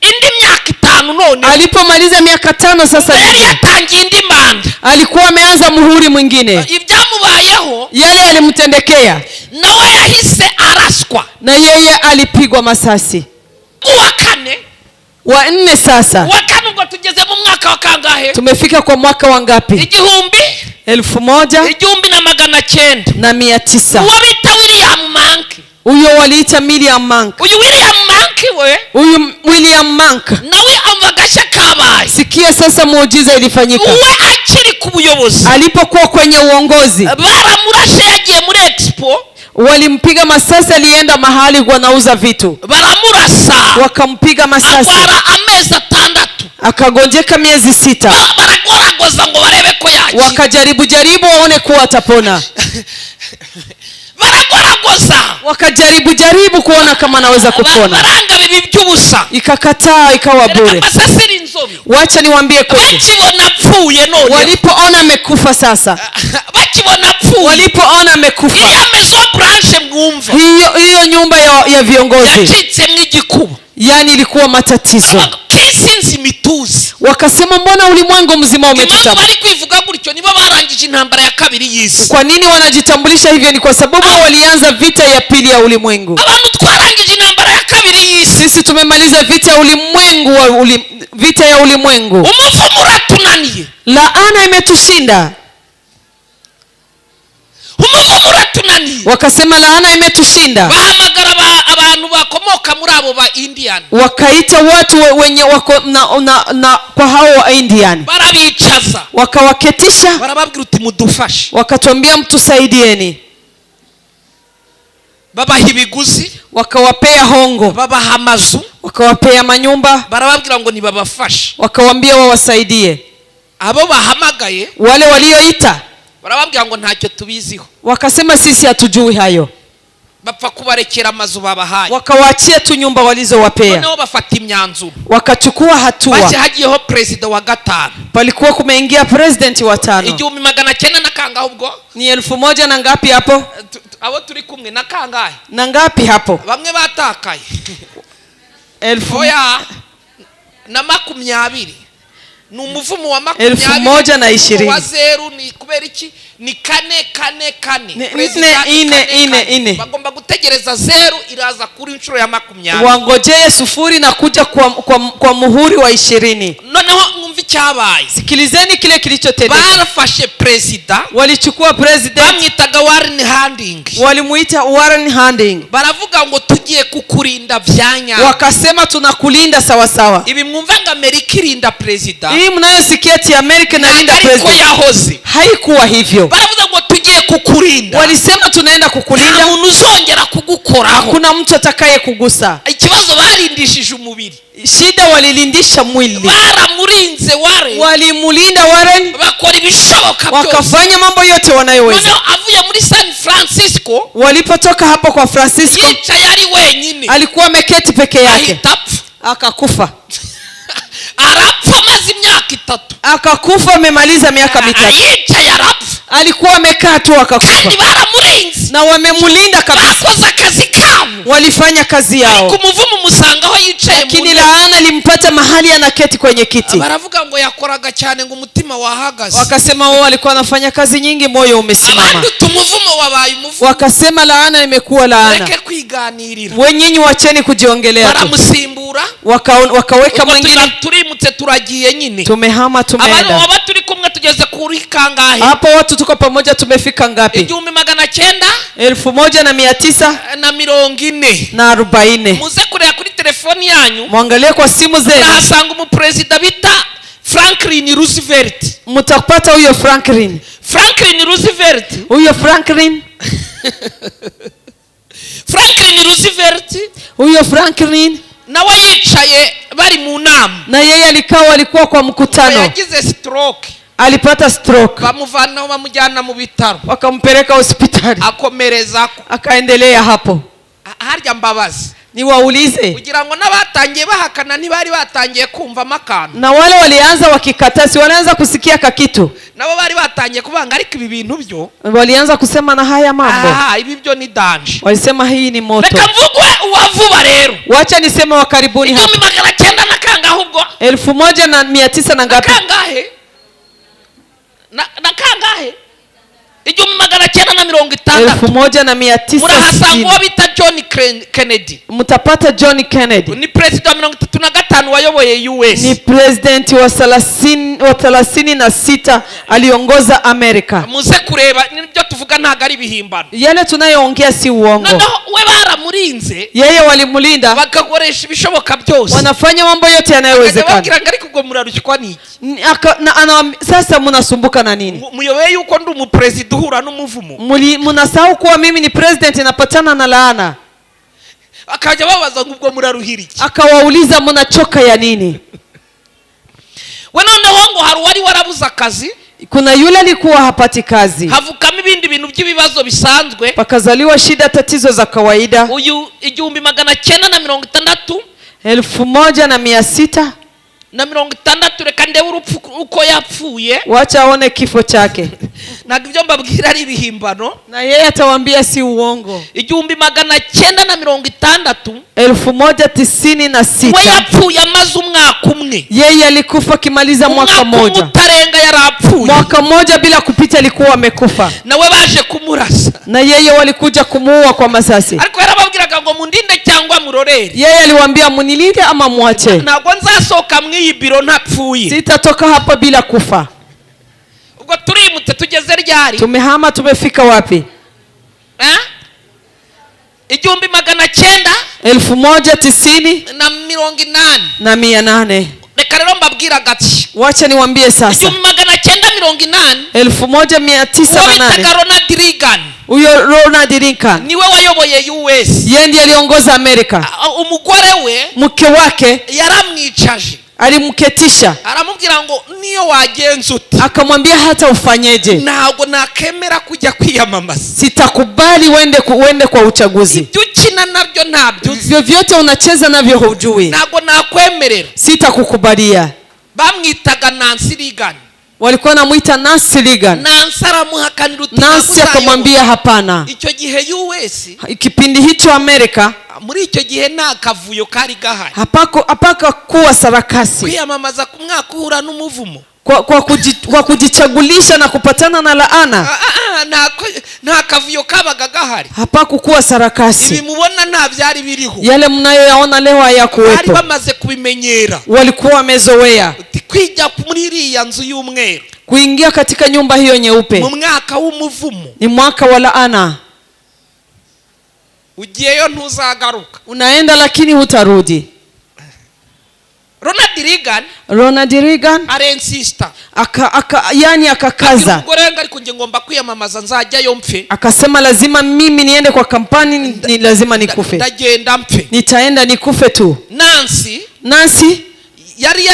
indi myaka 5 none Alipomaliza miaka 5 sasa yari hivi yatangiye indi manda alikuwa ameanza muhuri mwingine. ibyamubayeho Yale alimtendekea nawe yahise araswa na yeye alipigwa masasi. uwa kane Wa 4 sasa uwa kane ubwo tugeze mu mwaka wa kangahe tumefika kwa mwaka wa ngapi? 1900 1900. uwo bita William Mank Huyo waliita William Monk. uyu William Mank we Huyu William Monk, nawe amvagasha kabaye sikia sasa muujiza ilifanyika. uwe akiri ku buyobozi Alipokuwa kwenye uongozi baramurashe yagiye muri expo walimpiga masasi, alienda mahali wanauza vitu baramurasa wakampiga masasi, agwara amezi 6 akagonjeka miezi 6. baragoragoza ngo barebe ko yakira Wakajaribu waone kuwa atapona, wakajaribu kuona kama anaweza kupona, baranga bibi by'ubusa ikakataa, ikawa bure. basasiri inzobe Wacha niwaambie kweli, bakibona pfuye none walipoona amekufa sasa, bakibona pfuye walipoona amekufa, iriya maison blanche mwumva hiyo nyumba ya viongozi yacitse nk'igikuba, yani ilikuwa matatizo. kisinzi mituzi Wakasema mbona ulimwengu mzima impamvu umetutapa? bari kwivuga gutyo nibo barangije intambara ya kabiri y'isi. Kwa nini wanajitambulisha hivyo? Ni kwa sababu walianza vita ya pili ya ulimwengu. Abantu twarangije intambara ya kabiri y'isi, Sisi tumemaliza vita ya ulimwengu vita ya ulimwengu. umuvumo uratunaniye, Laana imetushinda. umuvumo uratunaniye. Wakasema laana imetushinda. Bahamagara abantu bakomoka muri abo ba Indian, Wakaita watu wenye wako na kwa hao wa Indian, barabicaza wakawaketisha, barababwira uti mudufashe, wakatuambia mtusaidieni, babaha ibiguzi, wakawapea hongo, babaha amazu, wakawapea manyumba, barababwira ngo nibabafashe. wakawaambia wawasaidie. Abo bahamagaye Wale walioita barababwira ngo ntacyo tubiziho, wakasema sisi hatujui hayo, bapfa kubarekera amazu babahaye, wakawaachia tu nyumba walizowapea, noneho bafata imyanzuro, wakachukua hatua. basi hagiyeho perezida wa 5, Palikuwa kumeingia president wa 5. 1900 na kangahe ubwo? Ni 1000 na ngapi hapo? Abo turi kumwe na kangahe? Na ngapi hapo? Bamwe batakaye 1000 oya na 20. Ni umuvumo wa 1020 wa 0 ni kubera iki? Ni 4 ine. bagomba gutegereza 0 iraza kuri inshuro ya 20. Wangojee 0 na kuja kwa muhuri wa 20. Noneho mwumva icyabaye, Sikilizeni kile kilichotendeka. barafashe president, Walichukua president, bamwitaga Warren Harding, walimuita Warren Harding, baravuga ngo tugiye kukurinda vyanya. wakasema tunakulinda sawa sawa. Ibi mwumva ngo Amerika irinda president, Hii mnayosikia ati America inalinda ariko president, yahoze. haikuwa hivyo. Baravuga ngo tugiye kukurinda, Walisema tunaenda nta kukulinda, muntu uzongera kugukoraho. hakuna mtu atakaye kugusa. Ikibazo barindishije umubiri, Shida walilindisha mwili, baramurinze Warren, walimulinda Warren, bakora ibishoboka byose. wakafanya mambo yote wanayoweza. Noneho avuye muri San Francisco, Walipotoka hapo kwa Francisco, yicaye ari wenyine, alikuwa ameketi peke yake, ahita apfa. akakufa. Arapfa amaze imyaka 3, Akakufa, amemaliza miaka 3. yicaye arapfa, Alikuwa amekaa tu akakufa, kandi baramurinze, na wamemulinda kabisa. bakoze akazi kabo. Walifanya kazi yao, Kumuvumo musanga aho yicaye mu lakini ntebe. laana limpata mahali anaketi kwenye kiti. Baravuga ngo yakoraga cyane ngo umutima wahagaze, Wakasema wao alikuwa anafanya kazi nyingi, moyo umesimama. abandi tumuvumo wabaye umuvumo. Wakasema laana imekuwa laana, Reke kwiganirira, wenyinyi wacheni kujiongelea tu. baramusimbura, Wakaweka mwingine, turimutse turagiye nyine. tumehama, Abantu tumeenda aba turi kumwe tugeze kuri kangahe? hapo. Watu tuko pamoja, tumefika ngapi? 1940. Muze kureba kuri telefoni yanyu, Mwangalie kwa simu zenu, ahasanga umuperezida bita Franklin Roosevelt. mtapata huyo Franklin. Franklin Roosevelt, Huyo Franklin, Franklin Roosevelt huyo Franklin, nawe yicaye bari mu nama, na yeye alikuwa kwa mkutano, yagize stroke, alipata stroke, bamuvanaho bamujyana mu bitaro, wakampeleka hospitali, akomereza akaendelea hapo. harya Mbabazi niwaulize, kugira ngo n'abatangiye bahakana ntibari batangiye kumva amakano, na wale walianza wakikataa si walianza kusikia kakitu, nabo bari batangiye kubanga ariko ibi bintu byo walianza kusema na haya mambo, ibi byo ni danje, walisema hii ni moto. reka mvugwe uwavuba rero, Wacha niseme wa karibuni hapa 1900 na kangahe ubwo 1900 na ngapi kangahe na kangahe 1960 murahasanga uwo bita John Kennedy. mtapata John Kennedy ni president wa 35 wayoboye US, ni president wa 36 aliongoza Amerika. muze kureba nibyo tuvuga ntago ari bihimbano, Yale tunayoongea si uongo. noneho we baramurinze, Yeye walimulinda, bakagoresha ibishoboka byose, wanafanya mambo yote yanayowezekana. bakira ariko ubwo murarushywa niki? Sasa mnasumbuka na nini? Muyobeye yuko ndi umupresident uhura n'umuvumo, Mnasahau kuwa mimi ni president napatana na laana. akajya babaza ngo ubwo muraruhira iki? Akawauliza mnachoka ya nini? We noneho ngo hari wari warabuza akazi, Kuna yule alikuwa hapati kazi, havukamo ibindi bintu by'ibibazo bisanzwe, pakazaliwa shida, tatizo za kawaida. uyu 1960 1660 reka ndebe urupfu uko yapfuye, wacha aone kifo chake. ntabwo ibyo mbabwira ari ibihimbano, Na yeye atawaambia si uongo. 1960 1196 we yapfuye amaze umwaka umwe, yeye alikufa kimaliza mwaka moja. utarenga yarapfuye, Mwaka moja bila kupita alikuwa amekufa, nawe baje kumurasa, na yeye walikuja kumuua kwa masasi. ariko yarababwiraga ngo mundinde cyangwa murorere, Yeye aliwaambia munilinde ama mwache, ntabwo nzasohoka mw'iyi biro ntapfuye. sitatoka hapa bila kufa. ubwo turimutse tugeze ryari? Tumehama, tumefika wapi? 1190 reka rero mbabwira gati, wacha niwaambie sasa. 1908 1908 bitaga Ronald Reagan, huyo Ronald Reagan niwe wayoboye US, yeye ndiye aliongoza Amerika. umugore we Mke wake yaramwicaje, alimketisha, aramubwira ngo niyo wagenza uti akamwambia hata ufanyeje, ntabwo nakemera kujya kwiyamamaza, sitakubali uende kwa uchaguzi. ibyo ukina nabyo ntabyo uzi, Vyovyote unacheza navyo hujui, ntabwo nakwemerera. sitakukubalia. Bamwitaga Nancy Reagan, Walikuwa namuita Nancy Reagan. Nancy aramuhakanira uti Nancy akamwambia hapana. icyo gihe US, Kipindi hicho Amerika muri icyo gihe nta kavuyo kari gahari, hapaka kuwa sarakasi kwiyamamaza ku mwaka uhura n'umuvumo, kwa kujichagulisha na kupatana na laana. nta kavuyo kabaga gahari, Hapakukuwa sarakasi. ibi mubona nta byari biriho, Yale mnayoyaona leo bari hayakuwepo, bamaze kubimenyera, walikuwa wamezoea kwijya muri iriya nzu y'umweru kuingia katika nyumba hiyo nyeupe. mu mwaka w'umuvumo, Ni mwaka wa laana, ugiyeyo ntuzagaruka. unaenda lakini hutarudi. Ronald Reagan arensista yani akakaza, umugore wangu ariko nge ngomba kwiyamamaza nzajyayo mpfe, akasema lazima mimi niende kwa kampani, ni lazima nikufe, ndagenda mpfe, nitaenda nikufe tu. Nancy yari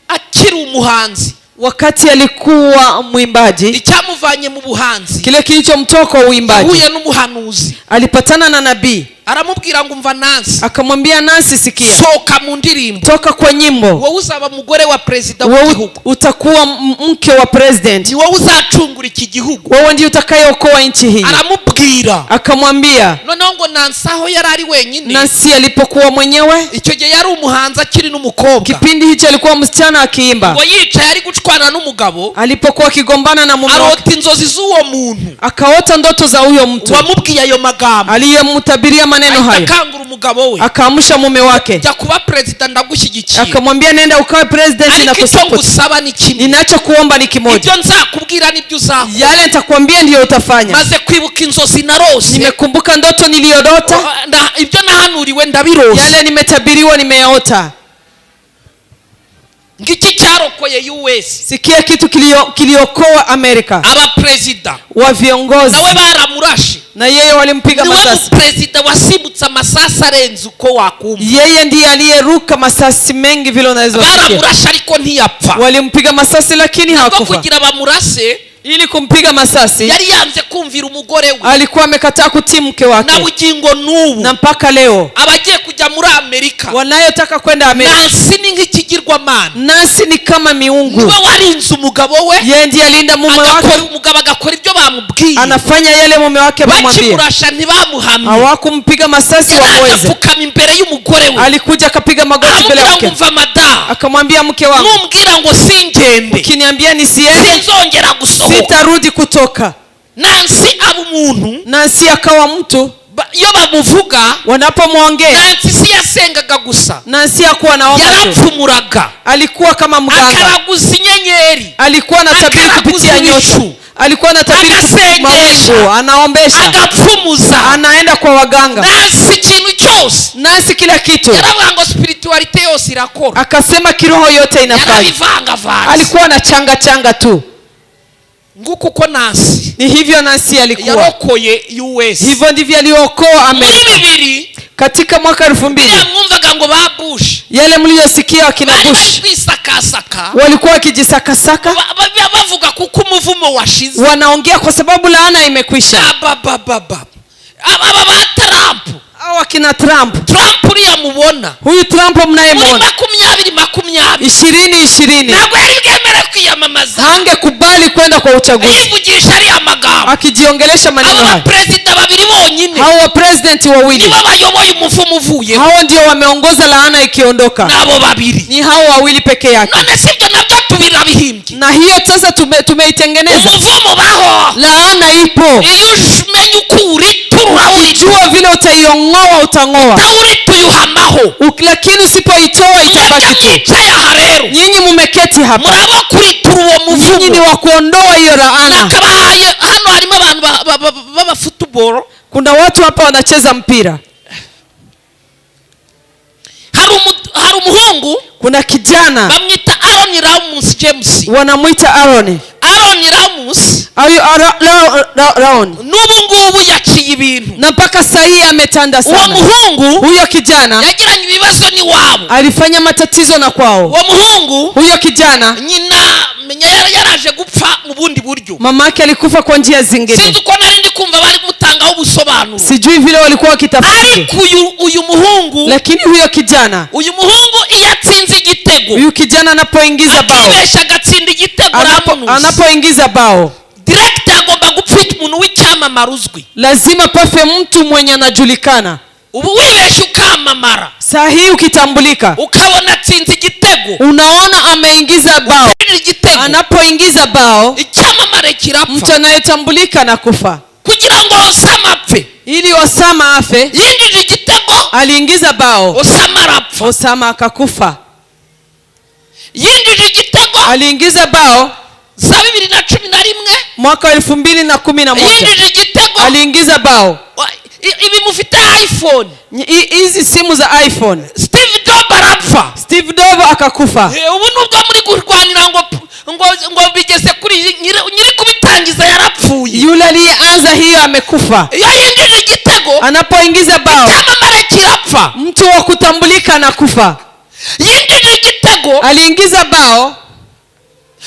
akiri umuhanzi, wakati alikuwa mwimbaji, icyamuvanye mu buhanzi, kile kilichomtoka uimbaji, huye n'umuhanuzi, alipatana na nabii, aramubwira ngo umva Nancy, akamwambia Nancy, sikia, soka mu ndirimbo, toka kwa nyimbo, wowe uzaba mugore wa president w'igihugu, utakuwa mke wa president, ni wowe uzacungura iki gihugu, wewe ndiye utakayeokoa nchi hii. Aramubwira, akamwambia, noneho ngo Nancy aho yari ari wenyine, Nancy alipokuwa mwenyewe, icyo gihe yari umuhanzi akiri n'umukobwa, kipindi hicho alikuwa msichana akiimba, ngo yicaye ari gucwana n'umugabo, alipokuwa akigombana na mume, arota inzozi z'uwo muntu, akaota ndoto za huyo mtu wamubwiye ayo magambo, aliyemtabiria maneno hayo, akangura umugabo we, akaamsha mume wake, jya kuba president ndagushyigikiye, akamwambia nenda ukawe president na kusaba ni kimwe, ninachokuomba ni kimoja, ibyo nzakubwira nibyo uzakora, yale nitakwambia ndio utafanya. maze kwibuka inzozi narose, nimekumbuka ndoto niliyodota, ibyo nahanuriwe ndabirose, yale nimetabiriwa nimeyaota. ngiki cyarokoye US, sikia kitu kiliokoa Amerika, aba president wa viongozi, nawe baramurashe, na yeye walimpiga masasi. President wasibutsa masasi arenze uko wakumva, yeye ndiye aliyeruka masasi mengi vile unaweza kusikia. Baramurashe ariko ntiyapfa, walimpiga masasi lakini hakufa. kugira bamurase ili kumpiga masasi. yari yanze kumvira umugore we, Alikuwa amekataa kutii mke wake. na bugingo n'ubu Na mpaka leo abagiye kujya muri Amerika, wanayotaka kwenda Amerika, Nancy ni nk'ikigirwamana. Nancy ni kama miungu. niwe warinze umugabo we, Yeye ndiye alinda mume wake, umugabo agakora ibyo bamubwiye, anafanya yale mume wake bamwambia. bakimurasha ntibamuhamye, Hawakumpiga masasi wamweze. agapfukama imbere y'umugore we, Alikuja akapiga magoti mbele amubwira yake, ngo mva madamu, akamwambia mke wangu, numbwira ngo singende ukiniambia nisiende sinzongera gusohoka. sitarudi kutoka. Nancy aba umuntu, Nancy akawa mtu, iyo bamuvuga, wanapomwongea Nancy si yasengaga gusa, Nancy hakuwa naomba tu, yarapfumuraga, alikuwa kama mganga. akaraguza inyenyeri, Alikuwa anatabiri kupitia nyota, alikuwa anatabiri kupitia mawingu, anaombesha, agapfumuza, anaenda kwa waganga. Nancy ikintu cyose, Nancy kila kitu, yaravuga ngo spiritualite yose irakora, akasema kiroho yote inafanya. yarabivangavanga. Alikuwa anachanga changa tu. nguko uko Nancy Ni hivyo Nancy alikuwa, yarokoye US. hivyo ndivyo aliokoa muri Amerika. 2000 Katika mwaka 2000 mwumvaga ngo ba Bush yale mliyosikia wakina bari Bush kwisakasaka, walikuwa wakijisakasaka, bavuga kuko umuvumo washize, wanaongea kwa sababu laana imekwisha. aba ba Trump, Hao wakina Trump, Trump uriya mubona huyu Trump muri mnayemwona 2020 2020 ntabwo yari bwemere kwiyamamaza, hangekubali kwenda kwa uchaguzi, yivugisha ariya magambo. akijiongelesha maneno abo haya. baperezida babiri bonyine Hao wa president wawili, nibo bayoboye umuvumo uvuye, hao ndio wameongoza laana ikiondoka, nabo babiri. ni hao wawili peke yake. none sibyo nabyo tubirabihimbye, Na hiyo sasa tumeitengeneza. umuvumo baho, Laana ipo, iyo umenye uko uriturura ukijua vile utaiongoa utang'oa, utawurituyuhamaho, lakini usipoitoa itabaki tu. mwicaye aha rero Nyinyi mumeketi hapa, muraba kuritura uwo nyinyi ni muvumo. wa kuondoa hiyo laana. nakabahaye hano harimo abantu b'abafutuboro, Kuna watu hapa wanacheza mpira, hari umuhungu kuna kijana bamwita Aaron Ramos James. wanamwita Aaron. Aaron Ramos Aaron, n'ubu ngubu yaciye ibintu, na mpaka sahii ametanda uwo sana. muhungu Huyo kijana yagiranye ibibazo n'iwabo, alifanya matatizo na kwao. uwo muhungu Huyo kijana nyina menya yaraje gupfa mu bundi buryo, mamake alikufa kwa njia zingine, sinzi uko nari ndi kumva bari kumutangaho ubusobanuro, sijui vile walikuwa wakitafsiri. ariko uyu muhungu Lakini huyo kijana, iyo atsinze igitego, huyu kijana anapoingiza bao, akibesha agatsinda igitego, anapoingiza bao direct agomba gupfita umuntu w'icyamamara uzwi. lazima pafe mtu mwenye anajulikana. ubu wibesha ukamamara, Saa hii ukitambulika, ukabona atsinze igitego, unaona ameingiza bao, igitego, anapoingiza bao icyamamare mtu kirapfa, anayetambulika na kufa. kugira ngo Osama apfe Ili Osama afe, yinjije igitego, aliingiza bao, Osama arapfa, Osama akakufa. yinjije igitego Aliingiza bao za 2011, mwaka 2011, yinjije igitego, aliingiza bao. ibi mufite iPhone, Hizi simu za iPhone. Steve Jobs arapfa, Steve Jobs akakufa. ubu nubwo muri kurwanira ngo bigeze kuri nyiri kubitangiza yarapfuye, Yule aliyeanza hiyo amekufa. iyo yinjije igitego, Anapoingiza bao icyamamare kirapfa, mtu wa kutambulika anakufa. yinjije igitego, Aliingiza bao,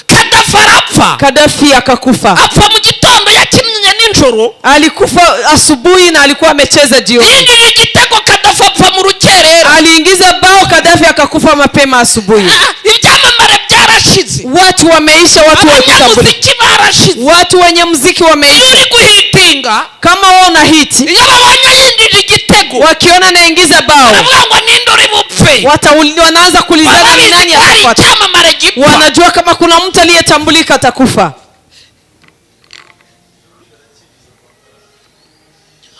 Gaddafi arapfa, Gaddafi akakufa. apfa mu gitondo yakinnye nijoro, Alikufa asubuhi na alikuwa amecheza jioni. yinjije igitego, Gaddafi apfa mu rukerera. Aliingiza bao, Gaddafi akakufa mapema asubuhi. Ibyamamare byarashize, Watu wameisha, watu wa kutambulika, abanyamuziki barashize, watu wenye muziki iyo wameisha. uri guhitinga, Kama wao na hiti, iyo babonye yinjije igitego, wakiona naingiza bao, baravuga ngo ninde uri bupfe, wanaanza kulizana ni nani hari atafuata. icyamamare gipfa. Wanajua kama kuna mtu aliyetambulika atakufa.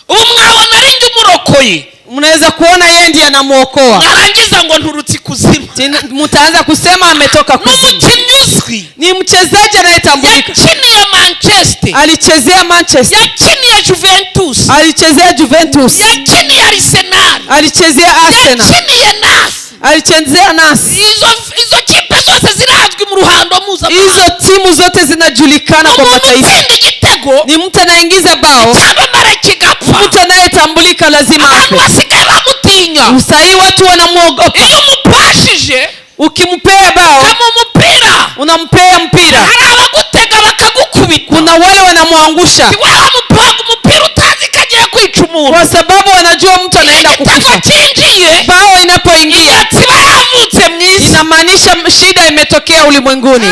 ubu mwabona ari ndi umurokoye, Mnaweza kuona yeye ndiye anamuokoa, mwarangiza ngo nturutse ikuzimu. mtaanza kusema ametoka kuzimu. N'umukinnyi uzwi Ni mchezaji anayetambulika, yakiniye Manchester, alichezea Manchester, yakiniye Juventus, alichezea Juventus, yakiniye Arsenal, alichezea Arsenal, yakiniye Nas. alichezea Nasi. Izo kipe zose zirazwi mu ruhando mpuzamahanga. Hizo timu zote zinajulikana kwa mataifa. Umutsinda igitego, Ni mtu anaingiza bao, icyamamare kigapfa, mtu anayetambulika lazima abantu afe. basigaye bamutinya. Usahii watu wanamuogopa. Iyo umupashije Ukimpea bao, kama umupira, unampea mpira, hari abagutega bakagukubita, kuna wale wanamwangusha wamupaga umupira utazi kagiye kwica umuntu kwa sababu wanajua mtu anaenda kukufa. kinjiye Bao inapoingia tiba yavutse mwisi inamaanisha shida imetokea ulimwenguni.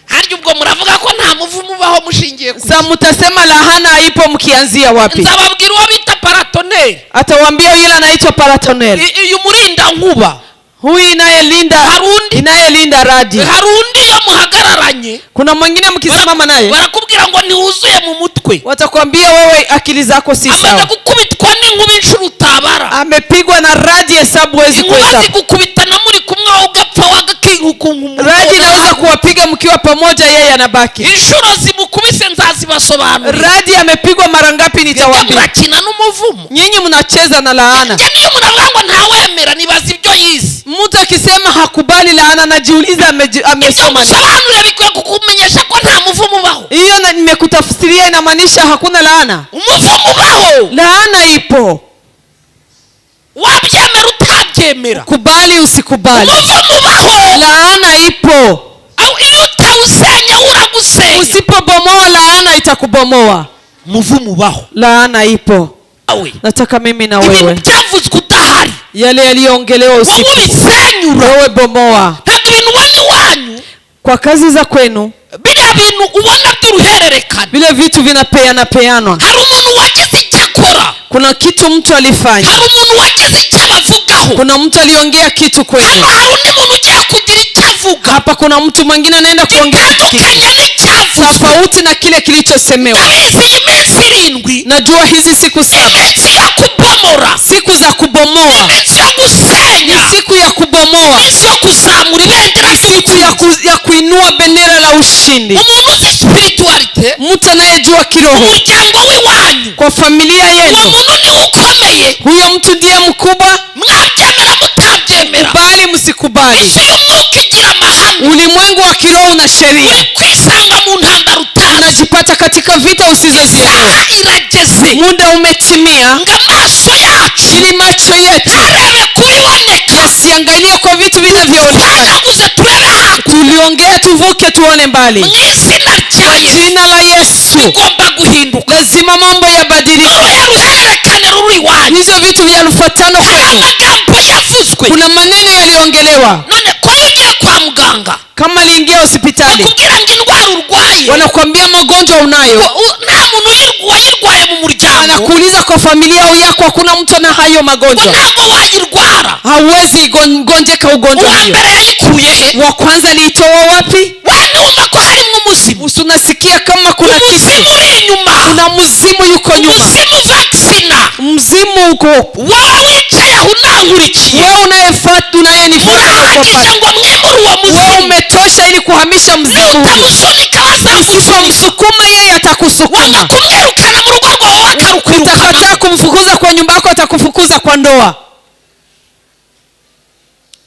harya ubwo muravuga ko nta muvumo ubaho mushingiye ku Sasa mtasema lahana haipo mkianzia wapi? nzababwira uwo bita paratoneri. Atawaambia yule anaitwa paratoneri. Uyu murinda nkuba Huyu inayelinda radi. harundi yo muhagararanye. Kuna mwingine mkisimama naye barakubwira ngo ntiwuzuye mu mutwe. watakwambia wewe akili zako si amaze sawa. gukubitwa n'inkuba inshuro utabara. Amepigwa na radi hesabu wezi kuhesabu. gukubita na muri kumwe ugapfa wagakihukungu. Radi inaweza kuwapiga mkiwa pamoja, yeye anabaki. inshuro zimukubise nzazibasobanurira. Radi amepigwa mara ngapi nitawaambia. murakina n'umuvumo. Nyinyi mnacheza na laana. niyo muravuga ngo ntawemera nibaza ibyo yize. Mtu akisema hakubali laana anajiuliza amesoma nini? Sobanura bikwiye kukumenyesha ko nta muvumo ubaho. Hiyo nimekutafsiria inamaanisha hakuna laana. umuvumo ubaho. Laana ipo. wabyemera utabyemera. Kubali usikubali. umuvumo ubaho. Laana ipo. au iyo utawusenya uragusenya. Usipobomoa laana itakubomoa. umuvumo ubaho. Laana ipo. awe Nataka mimi na wewe ibintu byavuzwe udahari yale yaliyoongelewa usipo ubisenyura. wewe bomoa. ntabwo ibintu ubona iwanyu Kwa kazi za kwenu biriya bintu ubona by'uruhererekane. vile vitu vinapeanwa. hari umuntu wagize icyo akora. Kuna kitu mtu alifanya. hari umuntu wagize icyo abavugaho. Kuna mtu aliongea kitu kwenu. hari undi muntu ugiye kugira icyo avuga. Hapa kuna mtu mwingine anaenda kuongea kitu gitandukanye n'icyavuzwe. tofauti na kile kilichosemewa. abizi iyi minsi irindwi Najua hizi siku 7 iminsi yo kubomora. siku za kubomoa, iminsi yo gusenya. siku ya kubomoa, iminsi yo kuzamura ibendera siku ya kuinua bendera la ushindi. umuntu uzi spiritualite Mtu anayejua kiroho umuryango w'iwanyu kwa familia uwo yenu, muntu niwe ukomeye. huyo mtu ndiye mkubwa. mwabyemera mutabyemera. Kubali msikubali, isi y'umwuka igira amahame. ulimwengu wa kiroho una sheria. uri kwisanga mu ntambara utazi. Unajipata katika vita usizozielewa. isaha irageze Muda umetimia ngo amaso yacu ili macho yetu ntarebe kubiboneka. yasiangalie kwa vitu vinavyoonekana. twanaguze turebe hafi. Tuliongea tuvuke tuone mbali. mu izina rya yesu Jina la Yesu bigomba guhinduka. lazima mambo yabadilike. ruya ruhererekane ruri iwanyu. Hizo vitu vya rufatano hari kwenu, amagambo yavuzwe. kuna maneno yaliongelewa. none ko iyo ugiye kwa muganga Kama aliingia hospitali bakubwira ngo indwara urwaye wanakuambia magonjwa unayo, nta muntu wayirwaye mu muryango. anakuuliza kwa familia yako hakuna mtu na hayo magonjwa, ntabwo wayirwara. hauwezi gonjeka ugonjwa uwa hiyo. mbere yayikuye he? Wa kwanza aliitoa wapi? wanumva ko harimo umuzimu. Unasikia kama kuna umuzimu kitu, uri inyuma. kuna mzimu yuko nyuma. umuzimu vaksina. Mzimu uko wowe wicaye aho unankurikiye wewe unayenifuata murahagije ngo mwimure uwo wewe muzimu. umetosha ili kuhamisha mzimu huo. utamusunika bazamusunika. Usipomsukuma yeye atakusukuma. wanga kumwirukana mu rugo rwawe akarukwirukana. Utakataa kumfukuza kwa nyumba yako, atakufukuza kwa ndoa.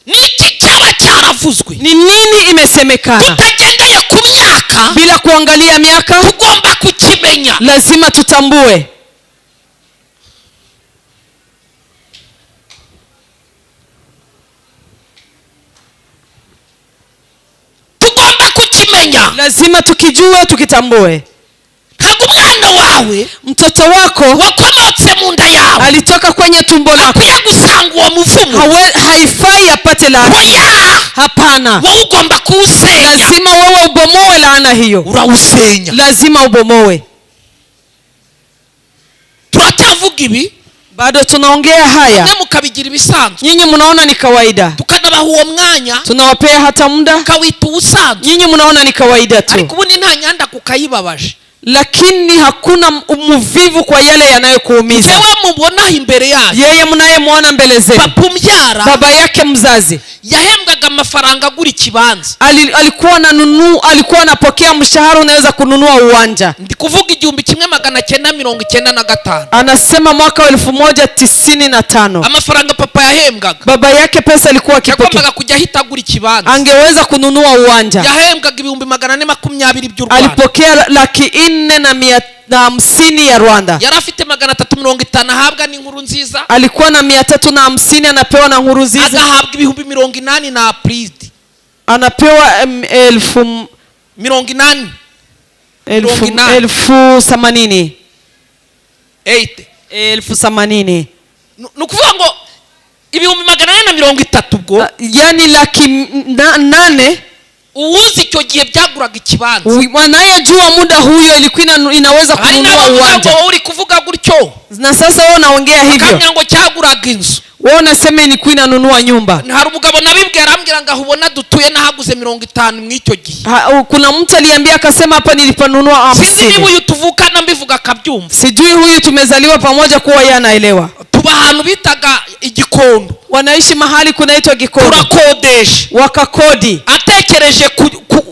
niki cyaba cyaravuzwe Ni nini imesemekana? tutagendeye ku myaka. Bila kuangalia miaka, tugomba kukimenya. lazima tutambue. tugomba kukimenya. Lazima tukijue, tukitambue. ntabwo umwana wawe Mtoto wako wakomotse mu nda yawe alitoka kwenye tumbo lako, akwiye gusanga uwo muvumo. haifai apate laana. oya Hapana, wowe ugomba kuwusenya. lazima wewe ubomoe laana hiyo. urawusenya. Lazima ubomoe. turacyavuga ibi Bado tunaongea haya, ne mukabigira ibisanzwe. nyinyi mnaona ni kawaida. tukanabaha uwo mwanya Tunawapea hata muda, ukawita ubusanzwe. nyinyi mnaona ni kawaida tu. ariko ubundi nta nyanda kukayibabaje. Lakini hakuna umuvivu kwa yale yanayokuumiza. yewe mubonaho imbere yayo Yeye mnayemwona mbele zenu, papa umbyara baba yake mzazi yahembwaga amafaranga agura ikibanza. alikuwa anapokea mshahara unaweza kununua uwanja. ndi kuvuga 1995. Anasema mwaka wa 1995 amafaranga papa yahembwaga baba yake pesa alikuwa akipokea, yagombaga kujya ahita agura ikibanza. angeweza kununua uwanja. yahembwaga 420 by'u Rwanda. Alipokea 450 ya Rwanda. yari afite 350 ahabwa n'inkuru nziza. Alikuwa na 350 anapewa na nkuru nziza. agahabwa 80,000 na apridi Anapewa 80,000 1080 8 1080 nukuvuga ngo ibihumbi 830 ubwo yani 800,000. uwuzi icyo gihe byaguraga ikibanza wanayejua muda huyo ilikuwa inaweza kununua uwanja. Uri kuvuga gutyo Na sasa wewe unaongea hivyo akamya ngo cyaguraga inzu, wewe unasema ilikuwa inanunua nyumba. Hari umugabo nabibwira arambwira ngo ubona dutuye nahaguze 50 mw'icyo gihe. Kuna mtu aliambia akasema hapa nilipanunua 50. Sisi huyu tuvukana mbivuga kabyumva. Sijui huyu tumezaliwa pamoja kuwa yeye anaelewa. Tuba ahantu bitaga Igikondo. Wanaishi mahali kunaitwa Gikondo. Turakodesha. Wakakodi. Atekereje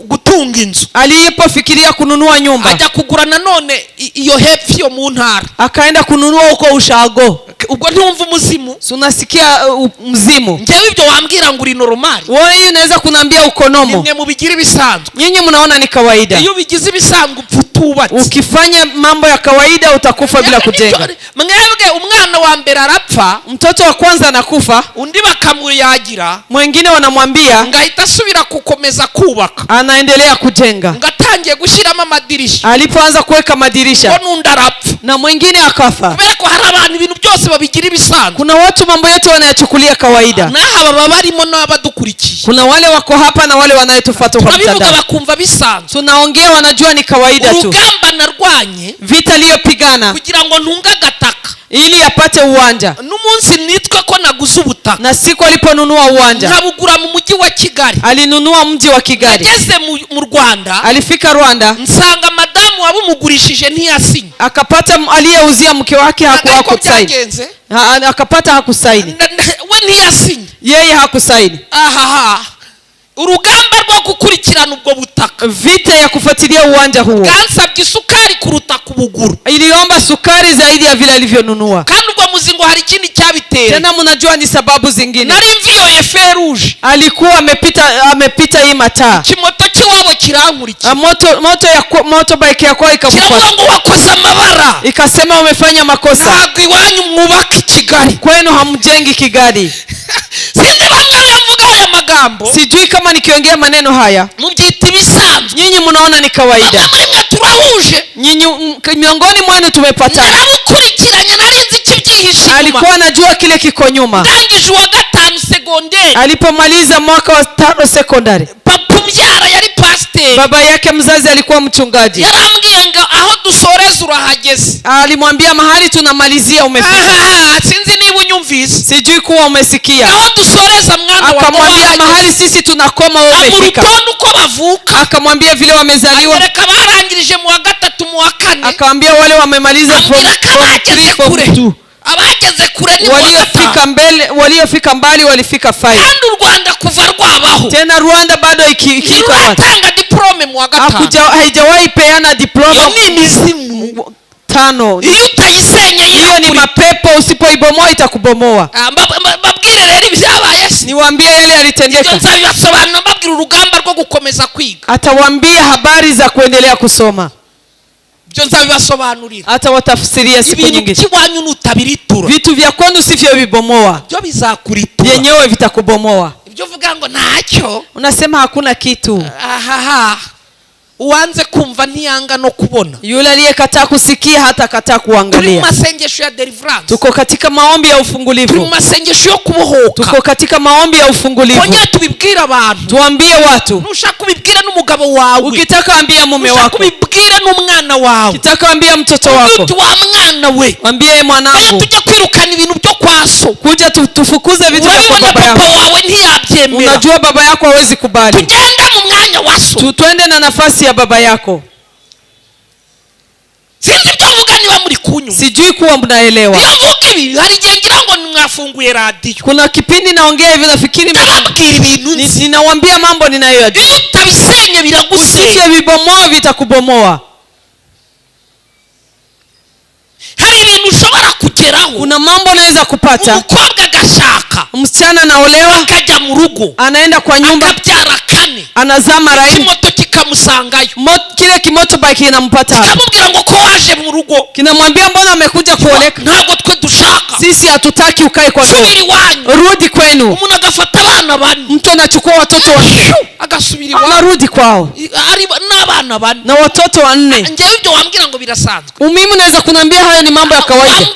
gutunga inzu. Alipofikiria kununua nyumba. Ajya kugura nanone iyo hepfo yo mu ntara. Akaenda kununua huko Ushago. Ubwo ntumva umuzimu. Unasikia mzimu. Ngewe ibyo wambwira ngo uri normal. Wewe unaweza kunambia ukonomo. Nimwe mubigira ibisanzwe. Nyinyi mnaona ni kawaida. Iyo bigize ibisanzwe utubatse. Ukifanya mambo ya kawaida utakufa bila kujenga. Mwebwe umwana wa mbere arapfa, mtoto wa kwanza anakufa, undi bakamuyagira, mwingine wanamwambia ngahita asubira kukomeza kubaka, anaendelea kujenga, ngatangiye gushiramo amadirisha. Alipoanza kuweka madirisha ko nundi arapfa na mwingine akafa. Kubera ko hari abantu ibintu byose babigira ibisanzwe. Kuna watu mambo yote wanayachukulia kawaida. Na haba barimo n'abadukurikiye. Kuna wale wako hapa na wale wanayetufuata kwa mtandao. Tunabivuga bakumva bisanzwe. Tunaongea wanajua ni kawaida tu. Urugamba narwanye, vita aliyopigana kugira ngo ntunga gataka ili apate uwanja. N'umunsi nitwe ko naguze ubutaka. Na siku aliponunua uwanja, nkabugura mu mujyi wa Kigali. Alinunua mji wa Kigali. Ageze mu Rwanda, alifika Rwanda, nsanga madamu wabumugurishije ntiyasinye. Akapata aliyeuzia mke wake hakusaini. Akapata hakusaini. We ntiyasinye. Yeye hakusaini. Urugamba rwo gukurikirana ubwo butaka, vita ya kufuatilia uwanja huo, gansabye isukari kuruta kubuguru. Iliomba sukari zaidi ya vile alivyonunua. Kandi ubwo muzingo hari ikindi cyabitera. Tena mnajua ni sababu zingine. Nari mviyo eferuje, alikuwa amepita hii mataa. Kimoto kiwabo kirankurikiye. Motorbike yako ikamfuata. Ngo wakoze amabara. Ikasema umefanya makosa. Ntabwo iwanyu mwubaka Kigali. Kwenu hamjengi Kigali. Sindi bangara mvuga aya magambo. Sijui kama nikiongea maneno haya mubyita ibisanzwe. Nyinyi mnaona ni kawaida. Turahuje. Nyinyi miongoni mwenu tumepatana. Naramukurikiranye narinzi kibyihishe nyuma. Alikuwa anajua kile kiko nyuma. Ndangije wa 5 secondaire. Alipomaliza mwaka wa 5 secondary. Papa mbyara yari pasteur. Baba yake mzazi alikuwa mchungaji. Yarambwiye ngo aho dusoreza urahageze. Alimwambia mahali tunamalizia umefika. Sinzi niba unyumvise. Sijui kuwa umesikia. Aho dusoreza mwana wa akamwambia mahali sisi tunakoma wewe umefika. Amurutonde uko bavuka. Akamwambia vile wamezaliwa. Reka barangirije mu wa 3 mu wa 4. Akamwambia wale wamemaliza form 2. Abageze kure ni waliofika mbali walifika 5. Kandi u Rwanda kuva rwabaho. Tena Rwanda bado ikiko hapa. Tanga diplome mu wa 5. Haijawahi peana diploma. Ni mizimu 5. Iyo utayisenye hiyo ni mapepo, usipoibomoa itakubomoa. Babwire rero ibyabaye. Niwaambie yale yalitendeka. Nzabibasobanura babwira urugamba rwo gukomeza kwiga. Atawaambia habari za kuendelea kusoma. Byo nzabibasobanurira. Atawatafsiria siku nyingi. Ibintu kiwanyu nutabiritura. Vitu vya kwenu sivyo bibomoa. Byo bizakuritura. Yenyewe vitakubomoa. Ibyo vuga ngo ntacyo. Unasema hakuna kitu. Uanze kumva ntiyanga no kubona. Yule aliyekataa kusikia hata kataa kuangalia. Turi masengesho ya deliverance. Tuko katika maombi ya ufungulivu. Turi masengesho yo kubohoka. Tuko katika maombi ya ufungulivu. Konya tubibwira abantu. Tuambie watu. Nushaka kubibwira n'umugabo wawe. Ukitaka ambia mume wako. Nushaka kubibwira n'umwana wawe. Ukitaka ambia mtoto wako. Tu wa mwana we. Mwambie mwanangu. Tujye kwirukana ibintu byo kwaso. Kuja tufukuze vitu vya baba yako. Baba wawe ntiyabyemera. Unajua baba yako hawezi kubali. Tugende mu mwanya waso. Twende na nafasi ya baba yako. Sinzi byo vuga niba muri kunyuma. Sijui kuwa mnaelewa. Yavuga ibi hari jengira ngo mwafunguye radio. Kuna kipindi naongea hivi nafikiri nababwira ibintu. Ninawaambia mambo ninayojua. Iyo utabisenye biragusenya. Usifye vibomoa vitakubomoa. Hari ibintu ushobora kugeraho. Kuna mambo naweza kupata. Umukobwa gashaka. Msichana anaolewa. Akajya mu rugo. Anaenda kwa nyumba. Akabyara 4. Anazaa mara 4. Kimoto kikamusangayo. Kile kimoto bike kinampata. Kikamubwira ngo ko waje mu rugo. Kinamwambia mbona amekuja kuoleka? Ntabwo twe dushaka. Sisi hatutaki ukae kwa ndoa. Rudi kwenu. Umuntu agafata abana bane. Mtu anachukua watoto wake. Agasubira iwabo. Anarudi kwao. Ari n'abana abana bane na watoto 4. njyewe ibyo wambwira ngo birasanzwe. Mimi naweza kunambia hayo ni mambo ya kawaida.